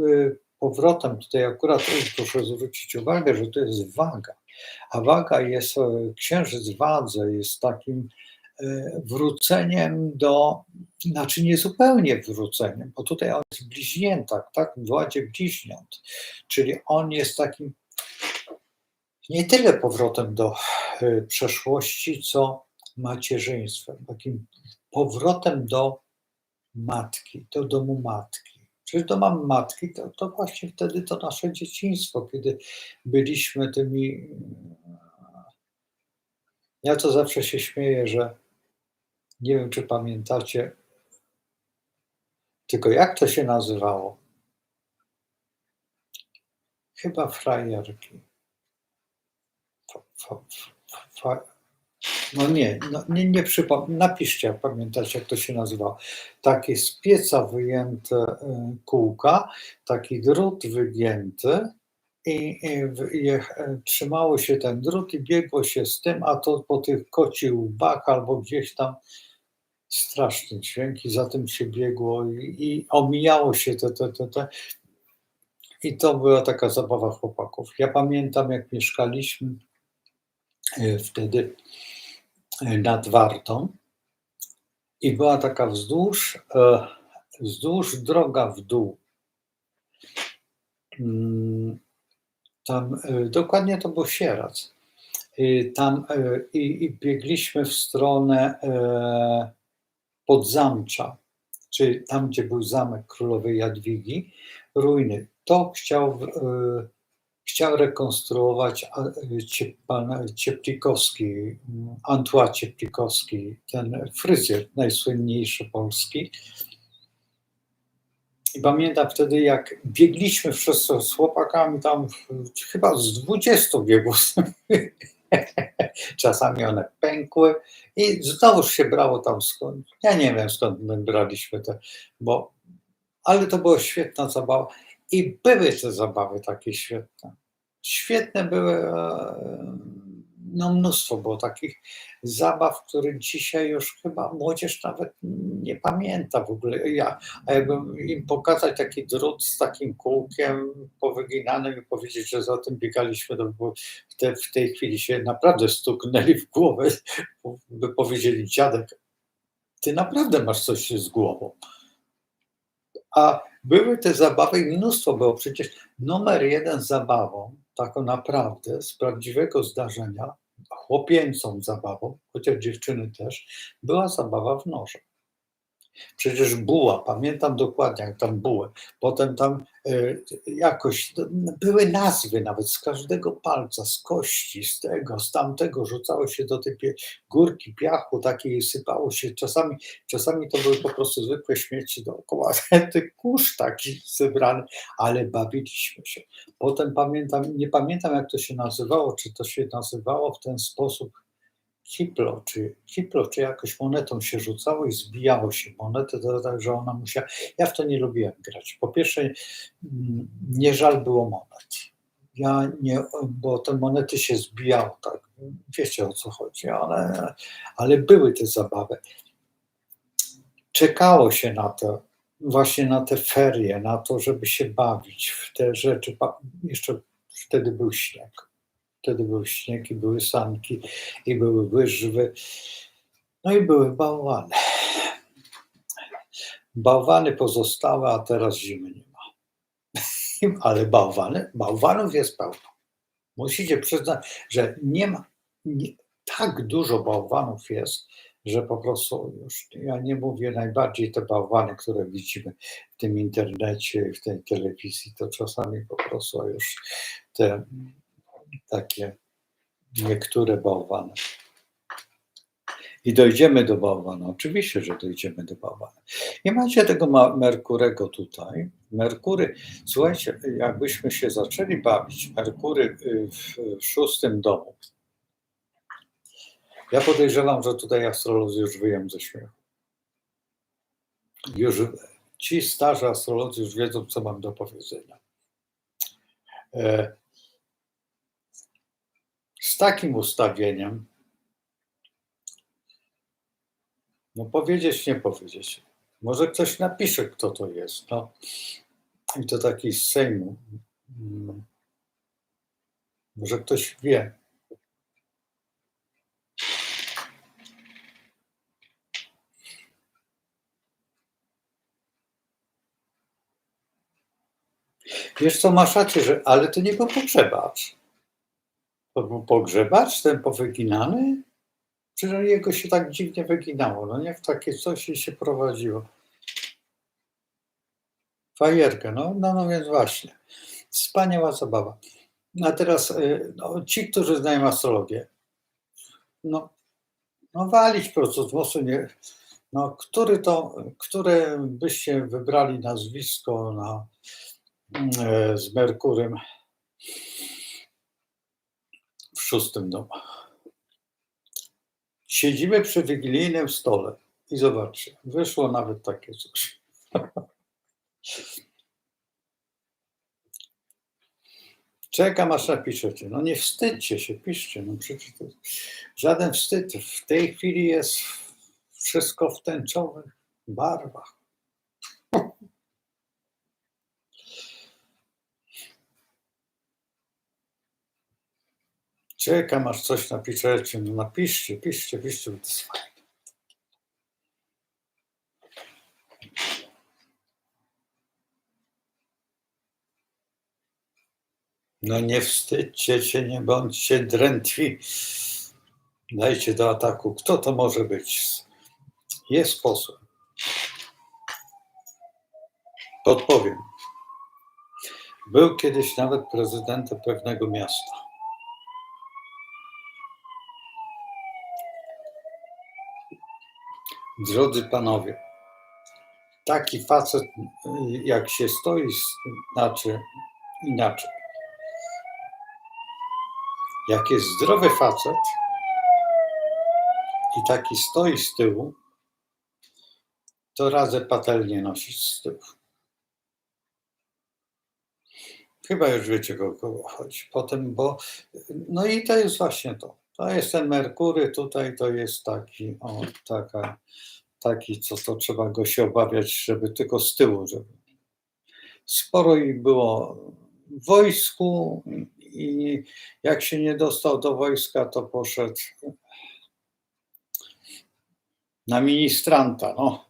powrotem, tutaj akurat proszę zwrócić uwagę, że to jest waga, a waga jest, księżyc w wadze jest takim wróceniem znaczy nie zupełnie wróceniem, bo tutaj on jest w bliźniętach, tak, w ładzie bliźniąt, czyli on jest takim nie tyle powrotem do przeszłości, co macierzyństwem, takim powrotem do matki, do domu matki. Przecież do mamy matki to właśnie wtedy to nasze dzieciństwo, kiedy byliśmy tymi. Ja to zawsze się śmieję, że nie wiem, czy pamiętacie, tylko jak to się nazywało? Chyba frajerki. No nie przypomnę. Napiszcie, jak pamiętacie, jak to się nazywało. Takie z pieca wyjęte kółka, taki drut wygięty i trzymało się ten drut i biegło się z tym, a to po tych kocich łbach albo gdzieś tam straszny dźwięk i za tym się biegło i omijało się te. I to była taka zabawa chłopaków. Ja pamiętam, jak mieszkaliśmy wtedy nad Wartą i była taka wzdłuż droga w dół. Tam dokładnie to był Sieradz. Tam i biegliśmy w stronę Podzamcza, czyli tam, gdzie był zamek królowej Jadwigi, ruiny. To chciał rekonstruować pan Cieplikowski, Antoine Cieplikowski, ten fryzjer najsłynniejszy polski. I pamiętam wtedy, jak biegliśmy wszyscy z chłopakami, tam chyba z 20 biegów. Czasami one pękły i znowuż się brało tam skąd. Ja nie wiem, skąd my braliśmy te, ale to była świetna zabawa. I były te zabawy takie świetne. Świetne były, no mnóstwo było takich zabaw, których dzisiaj już chyba młodzież nawet nie pamięta w ogóle. A jakbym im pokazać taki drut z takim kółkiem powyginanym i powiedzieć, że za tym biegaliśmy, to by w tej chwili się naprawdę stuknęli w głowę, by powiedzieli: dziadek, ty naprawdę masz coś z głową. A były te zabawy i mnóstwo było. Przecież numer jeden zabawą, taką naprawdę z prawdziwego zdarzenia, chłopięcą zabawą, chociaż dziewczyny też, była zabawa w noże. Przecież buła, pamiętam dokładnie jak tam bułę. Potem tam jakoś były nazwy nawet z każdego palca, z kości, z tego, z tamtego rzucało się do tej górki piachu takiej, sypało się. Czasami to były po prostu zwykłe śmieci dookoła, ten kurz taki zebrany, ale bawiliśmy się. Potem nie pamiętam jak to się nazywało, czy to się nazywało w ten sposób Kiplo, czy jakoś monetą się rzucało i zbijało się monetę, to tak, że ona musiała. Ja w to nie lubiłem grać. Po pierwsze, nie żal było monet. Ja nie, bo te monety się zbijały, tak. Wiecie o co chodzi, ale były te zabawy. Czekało się na to, właśnie na te ferie, na to, żeby się bawić w te rzeczy. Jeszcze wtedy był śnieg. Wtedy był śnieg i były sanki, i były łyżwy, no i były bałwany. Bałwany pozostałe, a teraz zimy nie ma. Ale bałwanów jest pełno. Musicie przyznać, że tak dużo bałwanów jest, że po prostu już, ja nie mówię najbardziej te bałwany, które widzimy w tym internecie i w tej telewizji, to czasami po prostu już te takie niektóre bałwany. I dojdziemy do bałwana. Oczywiście, że dojdziemy do bałwana. Nie macie tego Merkurego tutaj. Merkury, słuchajcie, jakbyśmy się zaczęli bawić Merkury w 6. domu, ja podejrzewam, że tutaj astrolodzy już wyją ze śmiechu. Już ci starzy astrolodzy już wiedzą, co mam do powiedzenia. Z takim ustawieniem, no powiedzieć, nie powiedzieć. Może ktoś napisze, kto to jest. No. I to taki z Sejmu. Może ktoś wie. Wiesz co, masz rację, ale to nie był pogrzebacz. To był pogrzebacz, ten powyginany? Przecież jego się tak dziwnie wyginało, no nie? W takie coś się prowadziło. Fajerkę, no więc właśnie. Wspaniała zabawa. A teraz ci, którzy znają astrologię, no walić po prostu z mostu, nie, no które byście wybrali nazwisko z Merkurym w 6. domu. Siedzimy przy wigilijnym stole i zobaczcie, wyszło nawet takie coś. Czekam, aż napiszecie. No nie wstydźcie się, piszcie. No przecież to żaden wstyd. W tej chwili jest Wszystko w tęczowych barwach. Czekam, aż coś napiszecie. No napiszcie, piszcie, bo to jest fajne. No nie wstydźcie się, nie bądźcie drętwi. Dajcie do ataku. Kto to może być? Jest sposób. Podpowiem. Był kiedyś nawet prezydentem pewnego miasta. Drodzy panowie, taki facet, jak się stoi, znaczy inaczej. Jak jest zdrowy facet i taki stoi z tyłu, to radzę patelnię nosić z tyłu. Chyba już wiecie, o kogo chodzi. Potem, bo no i to jest właśnie to. To jest ten Merkury tutaj, to jest taki, taki, co to trzeba go się obawiać, żeby tylko z tyłu, żeby. Sporo ich było w wojsku i jak się nie dostał do wojska, to poszedł na ministranta, no.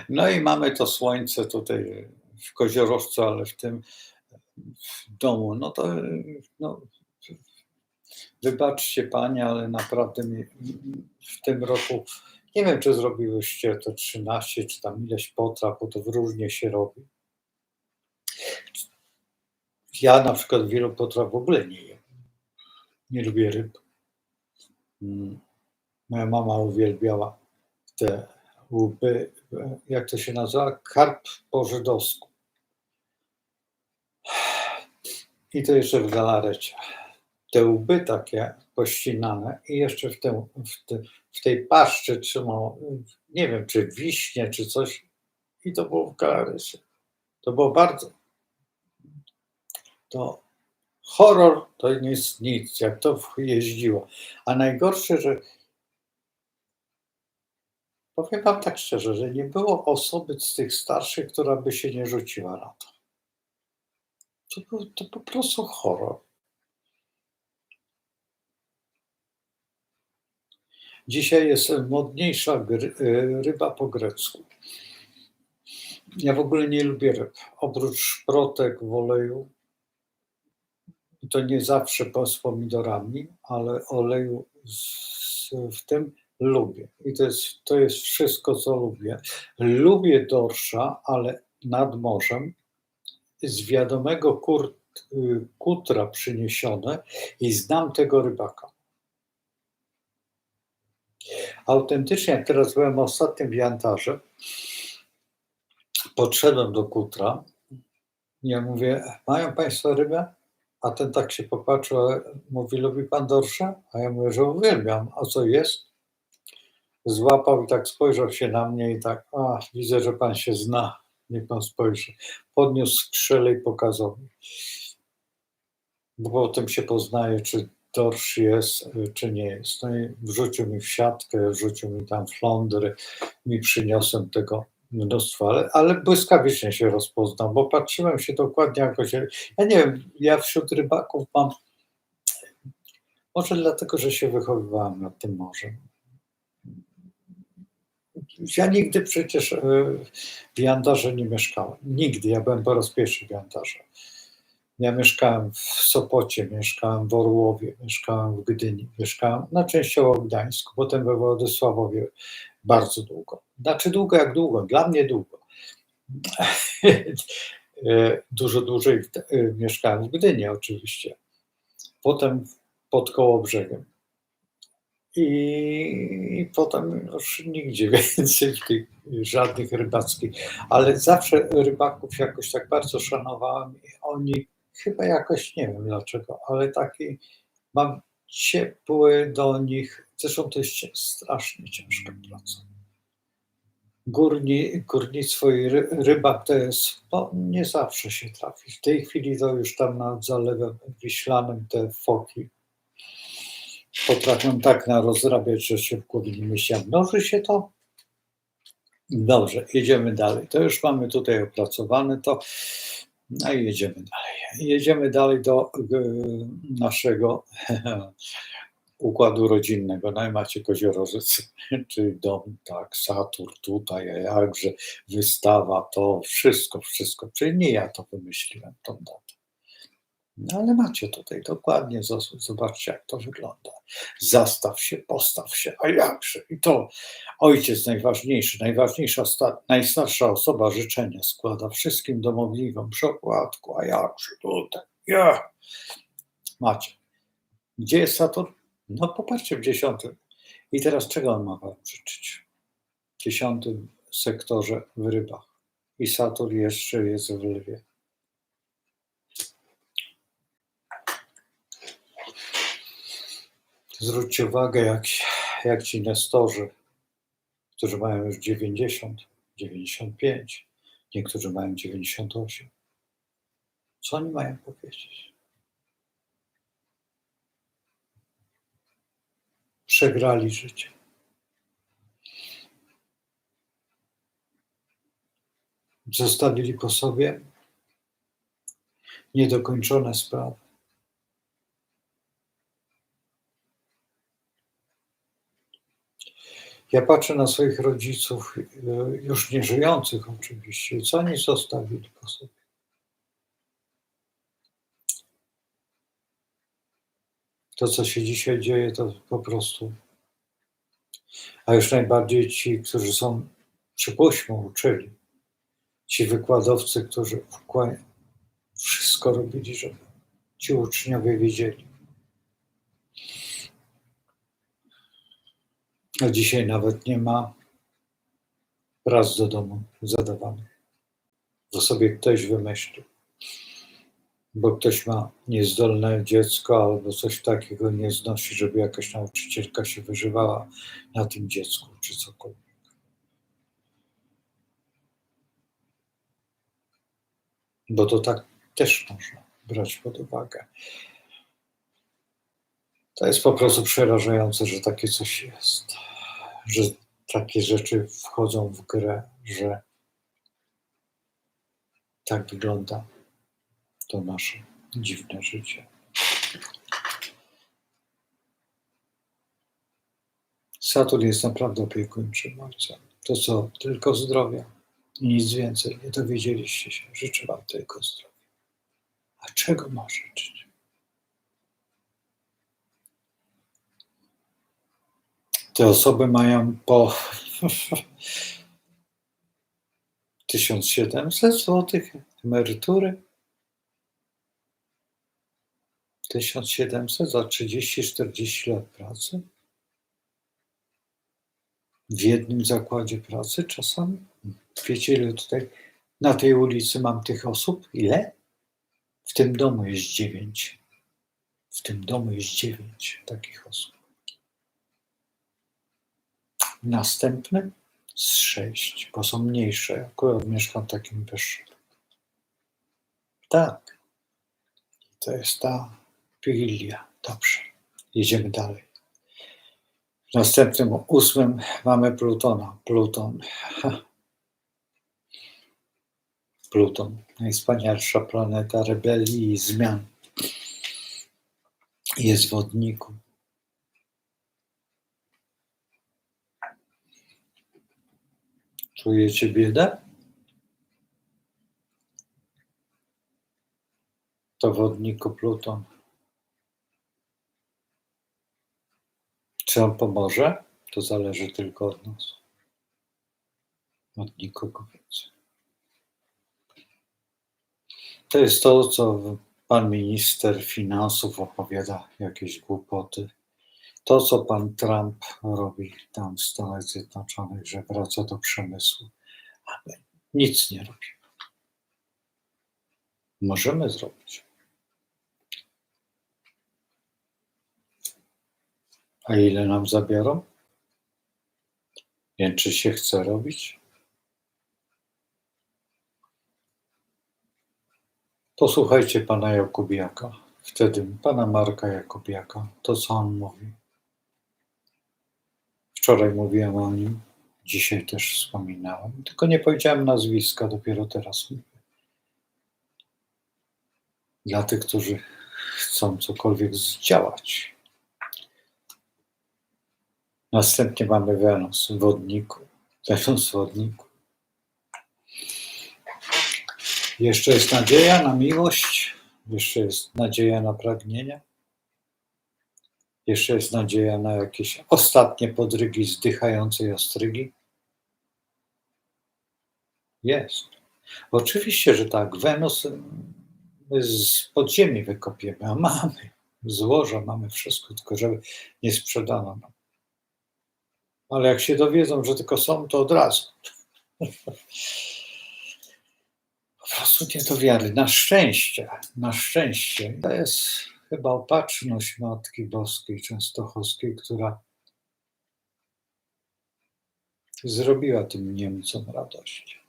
No i mamy to słońce tutaj w Koziorożcu, ale w tym w domu, no to no, wybaczcie panie, ale naprawdę w tym roku, nie wiem, czy zrobiłyście to 13, czy tam ileś potraw, bo to różnie się robi. Ja na przykład wielu potraw w ogóle nie jem. Nie lubię ryb. Moja mama uwielbiała te łupy, jak to się nazywa? Karp po żydowsku. I to jeszcze w galarecie. Te łby takie pościnane i jeszcze w tej paszczy trzymał, nie wiem, czy wiśnie, czy coś. I to było w galarecie. To było bardzo. To horror to nie jest nic, jak to jeździło. A najgorsze, że powiem wam tak szczerze, że nie było osoby z tych starszych, która by się nie rzuciła na to. To po prostu horror. Dzisiaj jest modniejsza ryba po grecku. Ja w ogóle nie lubię ryb. Oprócz szprotek w oleju, to nie zawsze z pomidorami, ale oleju w tym lubię. I to jest wszystko, co lubię. Lubię dorsza, ale nad morzem, z wiadomego kutra przyniesione i znam tego rybaka. Autentycznie, jak teraz byłem ostatnio w Jantarze, podszedłem do kutra, ja mówię, mają państwo rybę? A ten tak się popatrzył, mówi, lubi pan dorsze? A ja mówię, że uwielbiam. A co jest? Złapał i tak spojrzał się na mnie i tak, widzę, że pan się zna. Niech pan spojrzy. Podniósł skrzelę i pokazał mi. Bo potem się poznaje, czy dorsz jest, czy nie jest. No i wrzucił mi w siatkę, wrzucił mi tam flądry, mi przyniosłem tego mnóstwo, ale błyskawicznie się rozpoznał, bo patrzyłem się dokładnie jakoś. Ja nie wiem, ja wśród rybaków mam, może dlatego, że się wychowywałem nad tym morzem. Ja nigdy przecież w Jandarze nie mieszkałem. Nigdy. Ja byłem po raz pierwszy w Jandarze. Ja mieszkałem w Sopocie, mieszkałem w Orłowie, mieszkałem w Gdyni, mieszkałem częściowo w Gdańsku, potem we Władysławowie bardzo długo. Znaczy długo jak długo, dla mnie długo. Dużo dłużej mieszkałem w Gdyni oczywiście. Potem pod Kołobrzegiem. I potem już nigdzie więcej w tych żadnych rybackich, ale zawsze rybaków jakoś tak bardzo szanowałem i oni chyba jakoś, nie wiem dlaczego, ale taki mam ciepły do nich, zresztą to jest strasznie ciężka praca. Górnictwo i rybak to jest, nie zawsze się trafi. W tej chwili to już tam nad Zalewem Wiślanym te foki potrafią tak narozrabiać, że się w głowie nie mieści. A mnoży się to? Dobrze, jedziemy dalej. To już mamy tutaj opracowane to. No i jedziemy dalej. Jedziemy dalej do naszego układu rodzinnego. No i macie Koziorożec, czyli dom, tak, Saturn tutaj, a jakże wystawa, to wszystko. Czyli nie ja to wymyśliłem, tą datę. No ale macie tutaj dokładnie, zobaczcie jak to wygląda. Zastaw się, postaw się, a jakże? I to ojciec najważniejszy, najstarsza osoba życzenia składa wszystkim domownikom przy okładku, a jakże tutaj, ja. Macie. Gdzie jest Saturn? No popatrzcie w 10. I teraz czego on ma wam życzyć? W 10 sektorze w rybach. I Saturn jeszcze jest w lwie. Zwróćcie uwagę, jak ci nestorzy, którzy mają już 90, 95, niektórzy mają 98. Co oni mają powiedzieć? Przegrali życie. Zostawili po sobie niedokończone sprawy. Ja patrzę na swoich rodziców, już nieżyjących oczywiście, co oni zostawili po sobie. To, co się dzisiaj dzieje, to po prostu. A już najbardziej ci, którzy są, przypuśćmy, uczyli. Ci wykładowcy, którzy wszystko robili, żeby ci uczniowie wiedzieli. A dzisiaj nawet nie ma prac do domu zadawanych. Bo sobie ktoś wymyślił. Bo ktoś ma niezdolne dziecko albo coś takiego nie znosi, żeby jakaś nauczycielka się wyżywała na tym dziecku czy cokolwiek. Bo to tak też można brać pod uwagę. To jest po prostu przerażające, że takie coś jest. Że takie rzeczy wchodzą w grę, że tak wygląda to nasze dziwne życie. Saturn jest naprawdę opiekuńczym ojcem. To co, tylko zdrowia i nic więcej. Nie dowiedzieliście się. Życzę wam tylko zdrowia. A czego ma życzyć? Te osoby mają po 1700 zł emerytury. 1700 za 30-40 lat pracy? W jednym zakładzie pracy czasami? Wiecie, ile tutaj na tej ulicy mam tych osób? Ile? W tym domu jest 9. W tym domu jest 9 takich osób. Następny z 6, bo są mniejsze. Akurat mieszkam w takim wyższym. Tak. To jest ta Wigilia. Dobrze. Jedziemy dalej. W następnym 8 mamy Plutona. Pluton, najwspanialsza planeta rebelii i zmian. Jest w wodniku. Czujecie biedę? To w wodniku Pluton. Czy on pomoże? To zależy tylko od nas. Od nikogo więcej. To jest to, co pan minister finansów opowiada, jakieś głupoty. To, co pan Trump robi tam w Stanach Zjednoczonych, że wraca do przemysłu, ale nic nie robimy. Możemy zrobić. A ile nam zabiorą? Więc czy się chce robić? Posłuchajcie pana Jakubiaka, wtedy pana Marka Jakubiaka, to co on mówi. Wczoraj mówiłem o nim, dzisiaj też wspominałem, tylko nie powiedziałem nazwiska, dopiero teraz mówię. Dla tych, którzy chcą cokolwiek zdziałać. Następnie mamy Wenus w wodniku. Wenus w wodniku. Jeszcze jest nadzieja na miłość, jeszcze jest nadzieja na pragnienia, jeszcze jest nadzieja na jakieś ostatnie podrygi zdychającej ostrygi. Jest. Oczywiście, że tak. Wenus my z podziemi wykopiemy, a mamy złoża, mamy wszystko, tylko żeby nie sprzedano nam. Ale jak się dowiedzą, że tylko są, to od razu. Po prostu nie do wiary. Na szczęście. To jest chyba opatrzność Matki Boskiej Częstochowskiej, która zrobiła tym Niemcom radość.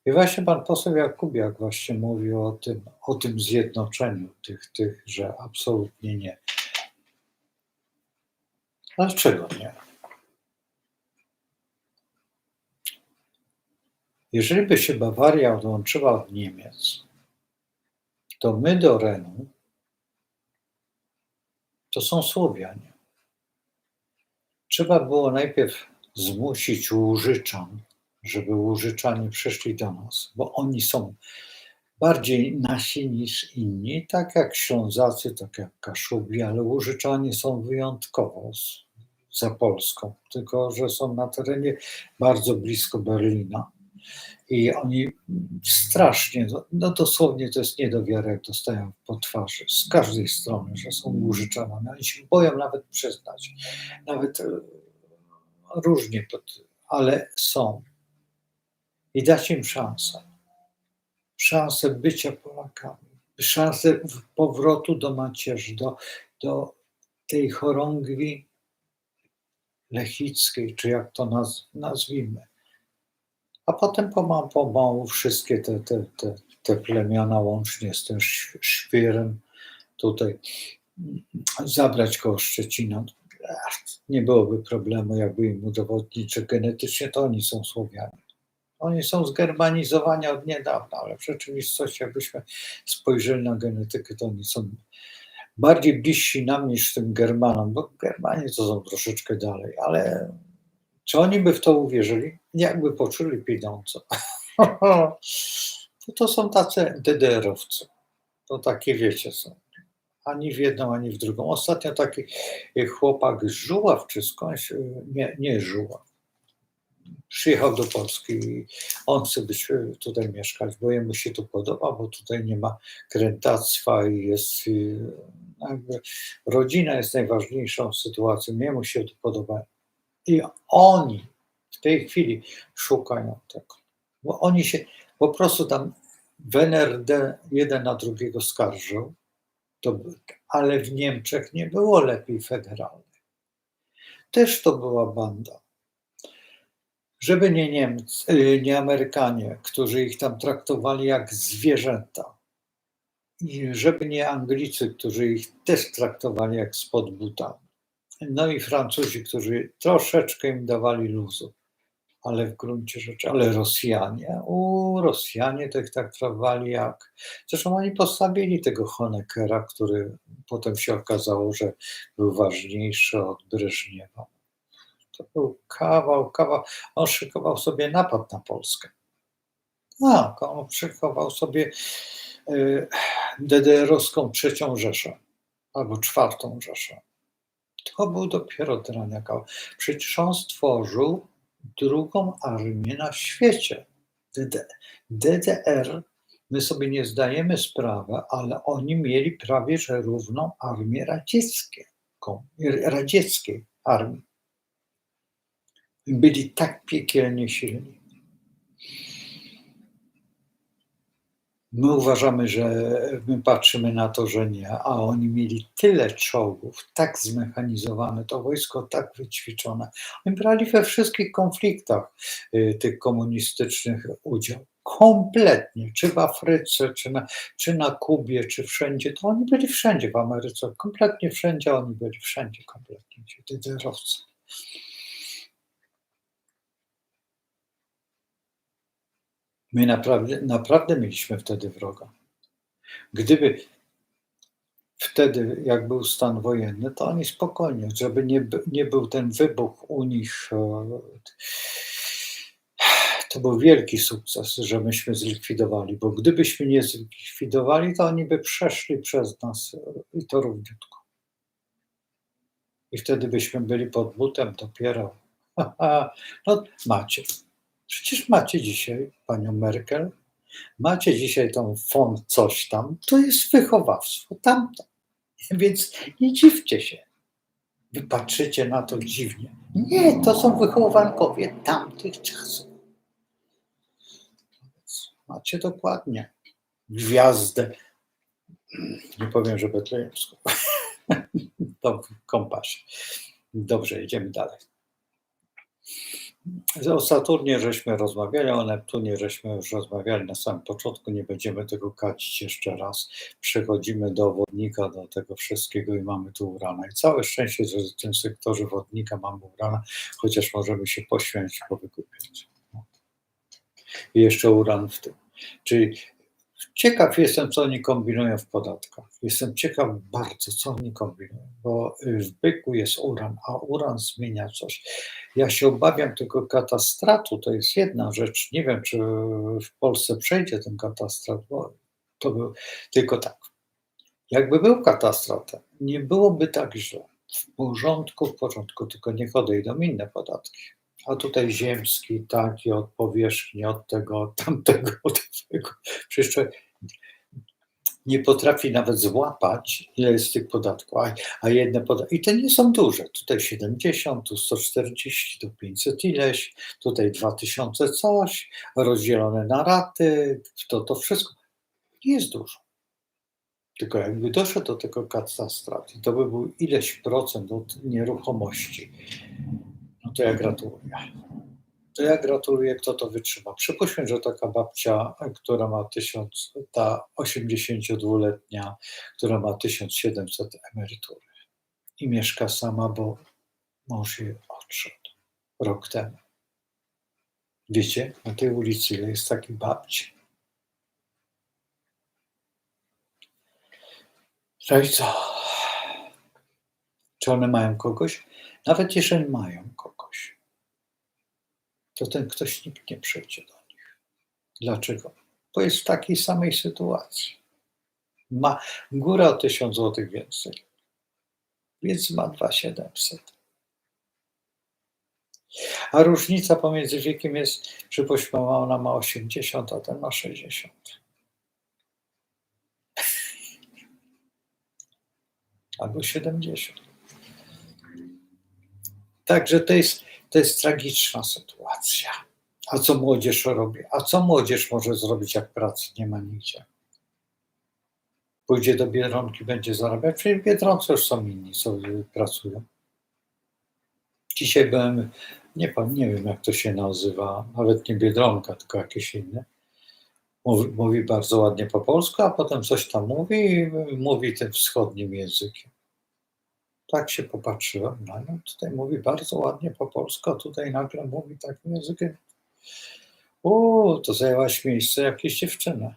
I właśnie pan poseł Jakubiak właśnie mówił o tym zjednoczeniu tych, że absolutnie nie. Dlaczego nie? Jeżeli by się Bawaria odłączyła od Niemiec, to my do Renu to są Słowianie. Trzeba było najpierw zmusić Łużyczan, żeby Łużyczanie przyszli do nas, bo oni są bardziej nasi niż inni, tak jak Ślązacy, tak jak Kaszubi, ale Łużyczanie są wyjątkowo za Polską, tylko że są na terenie bardzo blisko Berlina. I oni strasznie, no dosłownie to jest nie do wiary, jak dostają po twarzy z każdej strony, że są Łużyczanami. Oni się boją nawet przyznać, nawet różnie, ale są. I dać im szansę bycia Polakami, szansę powrotu do macierzy, do tej chorągwi lechickiej, czy jak to nazwijmy. A potem pomału wszystkie te plemiona, łącznie z tym Świrem, tutaj zabrać koło Szczecina. Nie byłoby problemu, jakby im udowodnić, że genetycznie to oni są Słowianie. Oni są zgermanizowani od niedawna, ale w rzeczywistości, jakbyśmy spojrzeli na genetykę, to oni są bardziej bliżsi nam niż tym Germanom, bo Germanie to są troszeczkę dalej, ale czy oni by w to uwierzyli? Jakby poczuli pieniądze. To są tacy DDR-owcy. To takie, wiecie, są. Ani w jedną, ani w drugą. Ostatnio taki chłopak z Żuław, czy skądś, nie Żuław, przyjechał do Polski i on chce być tutaj mieszkać, bo jemu się tu podoba, bo tutaj nie ma krętactwa i jest jakby rodzina jest najważniejszą sytuacją. Jemu się tu podoba. I oni w tej chwili szukają tego, bo oni się po prostu tam w NRD jeden na drugiego skarżył, ale w Niemczech nie było lepiej federalnie. Też to była banda. Żeby nie Niemcy, nie Amerykanie, którzy ich tam traktowali jak zwierzęta. I żeby nie Anglicy, którzy ich też traktowali jak spod buta. No i Francuzi, którzy troszeczkę im dawali luzu, ale w gruncie rzeczy, ale Rosjanie to ich traktowali jak... Zresztą oni postawili tego Honeckera, który potem się okazało, że był ważniejszy od Breżniewa. To był kawał. On szykował sobie napad na Polskę. Tak, on szykował sobie DDR-owską III Rzeszę albo IV Rzeszę. To był dopiero draniaka. Przecież on stworzył drugą armię na świecie. DDR, my sobie nie zdajemy sprawy, ale oni mieli prawie że równą armię radzieckiej armii. Byli tak piekielnie silni. My uważamy, że my patrzymy na to, że nie, a oni mieli tyle czołgów, tak zmechanizowane, to wojsko tak wyćwiczone. Oni brali we wszystkich konfliktach tych komunistycznych udział. Kompletnie, czy w Afryce, czy na Kubie, czy wszędzie, to oni byli wszędzie w Ameryce, kompletnie wszędzie, oni byli wszędzie kompletnie, ci DDR-owcy. My naprawdę mieliśmy wtedy wroga. Gdyby wtedy, jak był stan wojenny, to oni spokojnie, żeby nie był ten wybuch u nich, to był wielki sukces, że myśmy zlikwidowali, bo gdybyśmy nie zlikwidowali, to oni by przeszli przez nas, i to równiutko. I wtedy byśmy byli pod butem dopiero. No macie. Przecież macie dzisiaj panią Merkel, macie dzisiaj tą von coś tam, to jest wychowawstwo tamto. Więc nie dziwcie się. Wy patrzycie na to dziwnie. Nie, to są wychowankowie tamtych czasów. Macie dokładnie gwiazdę, nie powiem, że betlejemską, to w kompasie. Dobrze, idziemy dalej. O Saturnie żeśmy rozmawiali, o Neptunie żeśmy już rozmawiali na samym początku, nie będziemy tego kacić jeszcze raz. Przechodzimy do wodnika, do tego wszystkiego i mamy tu Urana. I całe szczęście, że w tym sektorze wodnika mamy Urana, chociaż możemy się poświęcić, powygłupiać. I jeszcze Uran w tym. Czyli ciekaw jestem, co oni kombinują w podatkach. Jestem ciekaw bardzo, co oni kombinują, bo w byku jest uran, a uran zmienia coś. Ja się obawiam tego katastratu, to jest jedna rzecz. Nie wiem, czy w Polsce przejdzie ten katastrat, bo to był tylko tak. Jakby był katastrofą, nie byłoby tak źle. W porządku, tylko niech odejdą inne podatki. A tutaj ziemski, taki od powierzchni, od tego, od tamtego, od tego. Przecież nie potrafi nawet złapać, ile jest tych podatków, a jedne podatki. I te nie są duże. Tutaj 70, tu 140, tu 500 ileś, tutaj 2000 coś, rozdzielone na raty, to wszystko nie jest dużo. Tylko jakby doszedł do tego katastrofy, to by był ileś procent od nieruchomości. No to ja gratuluję. Kto to wytrzyma. Przypuśćmy, że taka babcia, która ma ta 82-letnia, która ma 1700 emerytury i mieszka sama, bo mąż jej odszedł rok temu. Wiecie, na tej ulicy ile jest takich babci? No i co? Czy one mają kogoś? Nawet jeżeli mają kogoś, to ten ktoś nikt nie przyjdzie do nich. Dlaczego? Bo jest w takiej samej sytuacji. Ma górę o 1000 zł więcej, więc ma 2700. A różnica pomiędzy wiekiem jest, że ona ma 80, a ten ma 60. Albo 70. Także to jest tragiczna sytuacja. A co młodzież robi? A co młodzież może zrobić, jak pracy nie ma nigdzie? Pójdzie do Biedronki, będzie zarabiać. Przecież w Biedronce już są inni, co pracują. Dzisiaj byłem, nie wiem jak to się nazywa, nawet nie Biedronka, tylko jakieś inne. Mówi bardzo ładnie po polsku, a potem coś tam mówi i mówi tym wschodnim językiem. Tak się popatrzyłem, no tutaj mówi bardzo ładnie po polsku, a tutaj nagle mówi takim językiem. To zajęłaś miejsce jakiejś dziewczyny.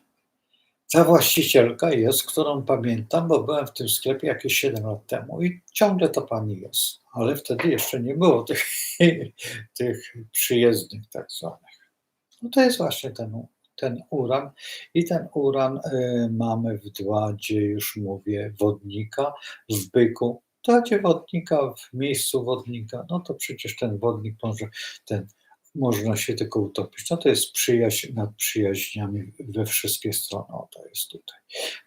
Ta właścicielka jest, którą pamiętam, bo byłem w tym sklepie jakieś 7 lat temu i ciągle to pani jest, ale wtedy jeszcze nie było tych przyjezdnych tak zwanych. No to jest właśnie ten uran i ten uran mamy w Dładzie, już mówię, wodnika, w byku. W Dładzie wodnika, w miejscu wodnika, no to przecież ten wodnik można się tylko utopić. No to jest przyjaźń nad przyjaźniami we wszystkie strony. To jest tutaj.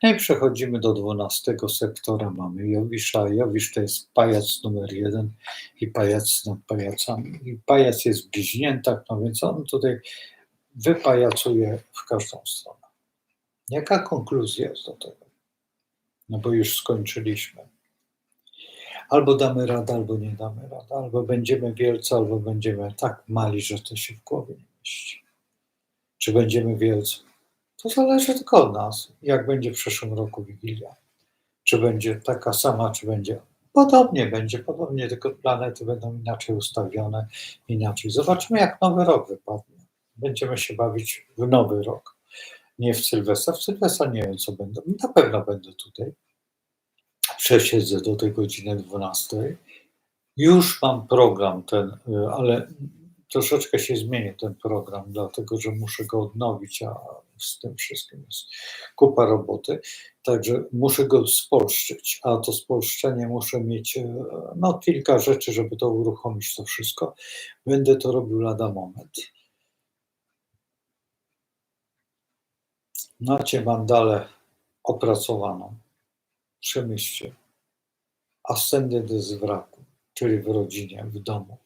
No i przechodzimy do 12 sektora. Mamy Jowisza. Jowisz to jest pajac numer 1 i pajac nad pajacami. I pajac jest w bliźniętach, no więc on tutaj wypajacuje w każdą stronę. Jaka konkluzja jest do tego? No bo już skończyliśmy. Albo damy radę, albo nie damy rady. Albo będziemy wielcy, albo będziemy tak mali, że to się w głowie nie mieści. Czy będziemy wielcy? To zależy tylko od nas. Jak będzie w przyszłym roku Wigilia? Czy będzie taka sama, czy będzie podobnie, tylko planety będą inaczej ustawione, inaczej. Zobaczymy, jak nowy rok wypadnie. Będziemy się bawić w Nowy Rok, nie w Sylwestra. W Sylwestra nie wiem, co będę. Na pewno będę tutaj. Przesiedzę do tej godziny 12. Już mam program ten, ale troszeczkę się zmieni ten program, dlatego że muszę go odnowić, a z tym wszystkim jest kupa roboty. Także muszę go spolszczyć, a to spolszczenie muszę mieć, no, kilka rzeczy, żeby to uruchomić to wszystko. Będę to robił lada moment. Macie mandalę opracowaną. Przemyślcie. Ascendent z wraku, czyli w rodzinie, w domu.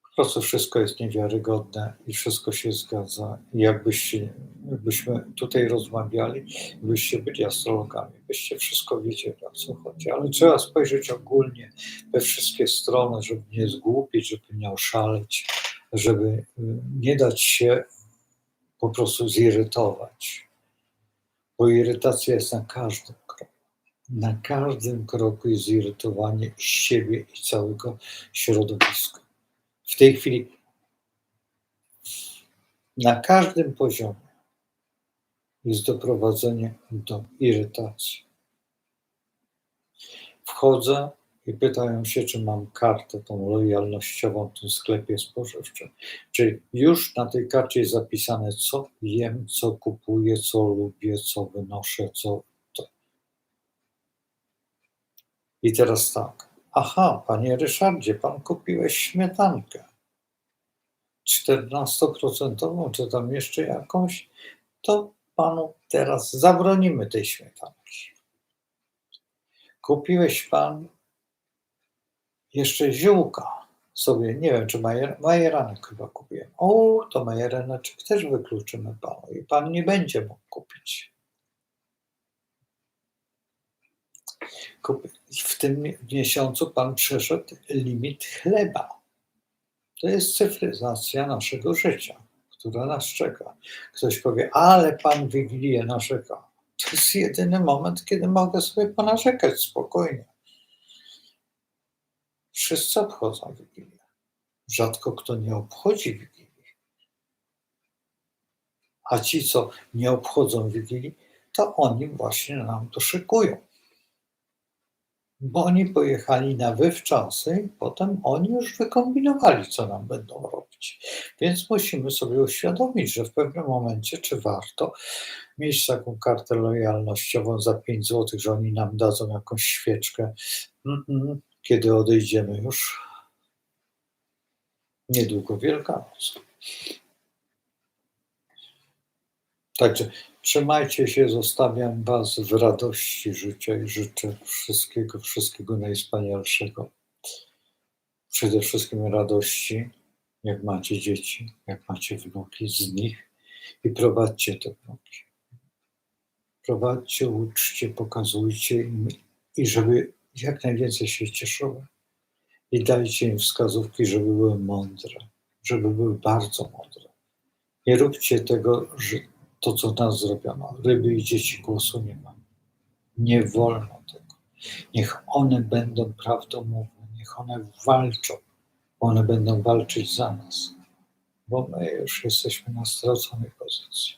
Po prostu wszystko jest niewiarygodne i wszystko się zgadza. I jakbyśmy tutaj rozmawiali, byście byli astrologami, byście wszystko wiedzieli, o co chodzi. Ale trzeba spojrzeć ogólnie we wszystkie strony, żeby nie zgłupić, żeby nie oszaleć, żeby nie dać się po prostu zirytować. Bo irytacja jest na każdym kroku. Na każdym kroku jest zirytowanie siebie i całego środowiska. W tej chwili na każdym poziomie jest doprowadzenie do irytacji. Wchodzę i pytają się, czy mam kartę tą lojalnościową w tym sklepie spożywczym. Czyli już na tej karcie jest zapisane, co jem, co kupuję, co lubię, co wynoszę, co to. I teraz tak. Aha, panie Ryszardzie, pan kupiłeś śmietankę 14%, czy tam jeszcze jakąś, to panu teraz zabronimy tej śmietanki. Kupiłeś pan jeszcze ziółka sobie, nie wiem, czy majeranek chyba kupiłem. O, to majeraneczek też wykluczymy panu i pan nie będzie mógł kupić. W tym miesiącu pan przeszedł limit chleba. To jest cyfryzacja naszego życia, która nas czeka. Ktoś powie, ale pan Wigilię narzeka. To jest jedyny moment, kiedy mogę sobie ponarzekać spokojnie. Wszyscy obchodzą Wigilię. Rzadko kto nie obchodzi Wigilii. A ci, co nie obchodzą Wigilii, to oni właśnie nam to szykują. Bo oni pojechali na wywczasy i potem oni już wykombinowali, co nam będą robić. Więc musimy sobie uświadomić, że w pewnym momencie, czy warto mieć taką kartę lojalnościową za 5 zł, że oni nam dadzą jakąś świeczkę, kiedy odejdziemy już. Niedługo Wielkanoc. Także trzymajcie się, zostawiam was w radości życia i życzę wszystkiego najwspanialszego. Przede wszystkim radości, jak macie dzieci, jak macie wnuki z nich i prowadźcie te wnuki. Prowadźcie, uczcie, pokazujcie im i żeby jak najwięcej się cieszyły. I dajcie im wskazówki, żeby były mądre, żeby były bardzo mądre. Nie róbcie tego, że to, co nas zrobiono. Ryby i dzieci głosu nie ma. Nie wolno tego. Niech one będą prawdomówne, niech one walczą, bo one będą walczyć za nas, bo my już jesteśmy na straconej pozycji.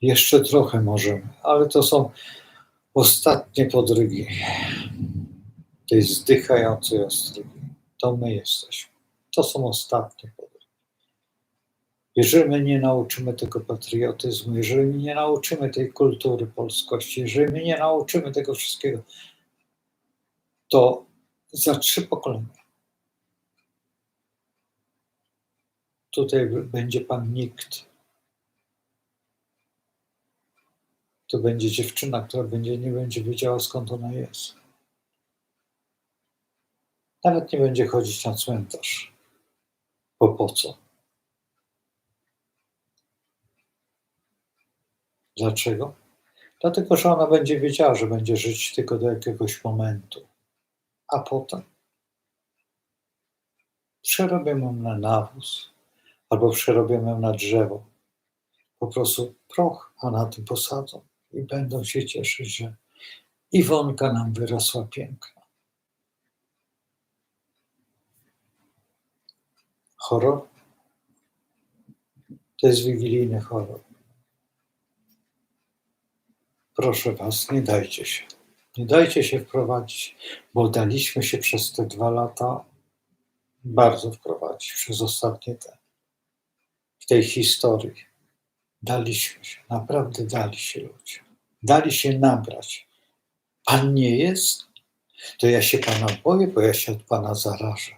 Jeszcze trochę możemy, ale to są ostatnie podrygi tej zdychającej ostrygi. To my jesteśmy. To są ostatnie podrygi. Jeżeli my nie nauczymy tego patriotyzmu, jeżeli my nie nauczymy tej kultury polskości, jeżeli my nie nauczymy tego wszystkiego, to za 3 pokolenia tutaj będzie pan nikt. To będzie dziewczyna, która nie będzie wiedziała, skąd ona jest. Nawet nie będzie chodzić na cmentarz. Bo po co? Dlaczego? Dlatego, że ona będzie wiedziała, że będzie żyć tylko do jakiegoś momentu. A potem przerobią ją na nawóz albo przerobią ją na drzewo. Po prostu proch, a na tym posadzą i będą się cieszyć, że Iwonka nam wyrosła piękna. Horror? To jest wigilijny horror. Proszę was, nie dajcie się. Nie dajcie się wprowadzić, bo daliśmy się przez te 2 lata bardzo wprowadzić, przez ostatnie w tej historii. Daliśmy się, naprawdę dali się ludzie. Dali się nabrać. Pan nie jest? To ja się pana boję, bo ja się od pana zarażę.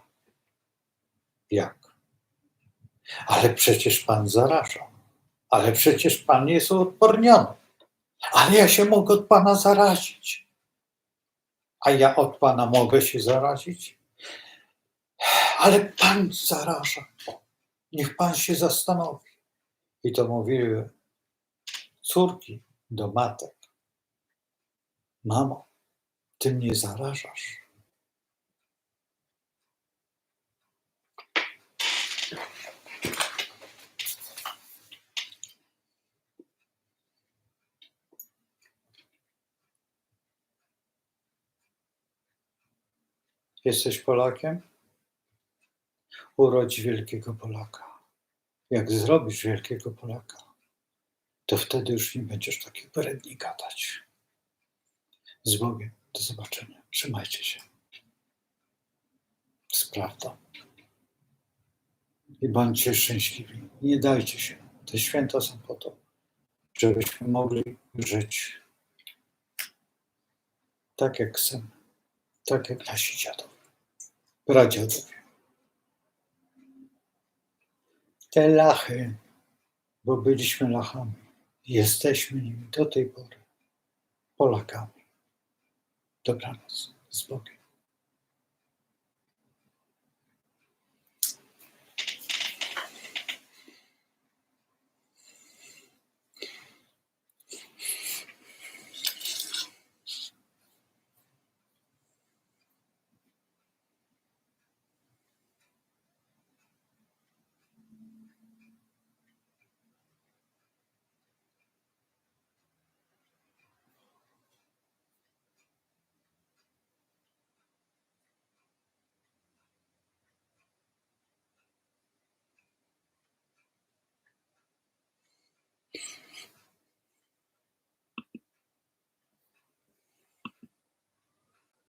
Jak? Ale przecież pan zaraża. Ale przecież pan jest uodporniony. Ale ja się mogę od pana zarazić. A ja od pana mogę się zarazić? Ale pan zaraża. Niech pan się zastanowi. I to mówiły córki do matek. Mamo, ty mnie zarażasz. Jesteś Polakiem? Urodź wielkiego Polaka. Jak zrobisz wielkiego Polaka, to wtedy już nie będziesz takich bredni gadać. Z Bogiem. Do zobaczenia. Trzymajcie się. Z prawdą. I bądźcie szczęśliwi. Nie dajcie się. Te święta są po to, żebyśmy mogli żyć tak, jak chcemy. Tak, jak nasi dziadowie, pradziadowie. Te lachy, bo byliśmy lachami, jesteśmy nimi do tej pory, Polakami. Dobranoc. Z Bogiem.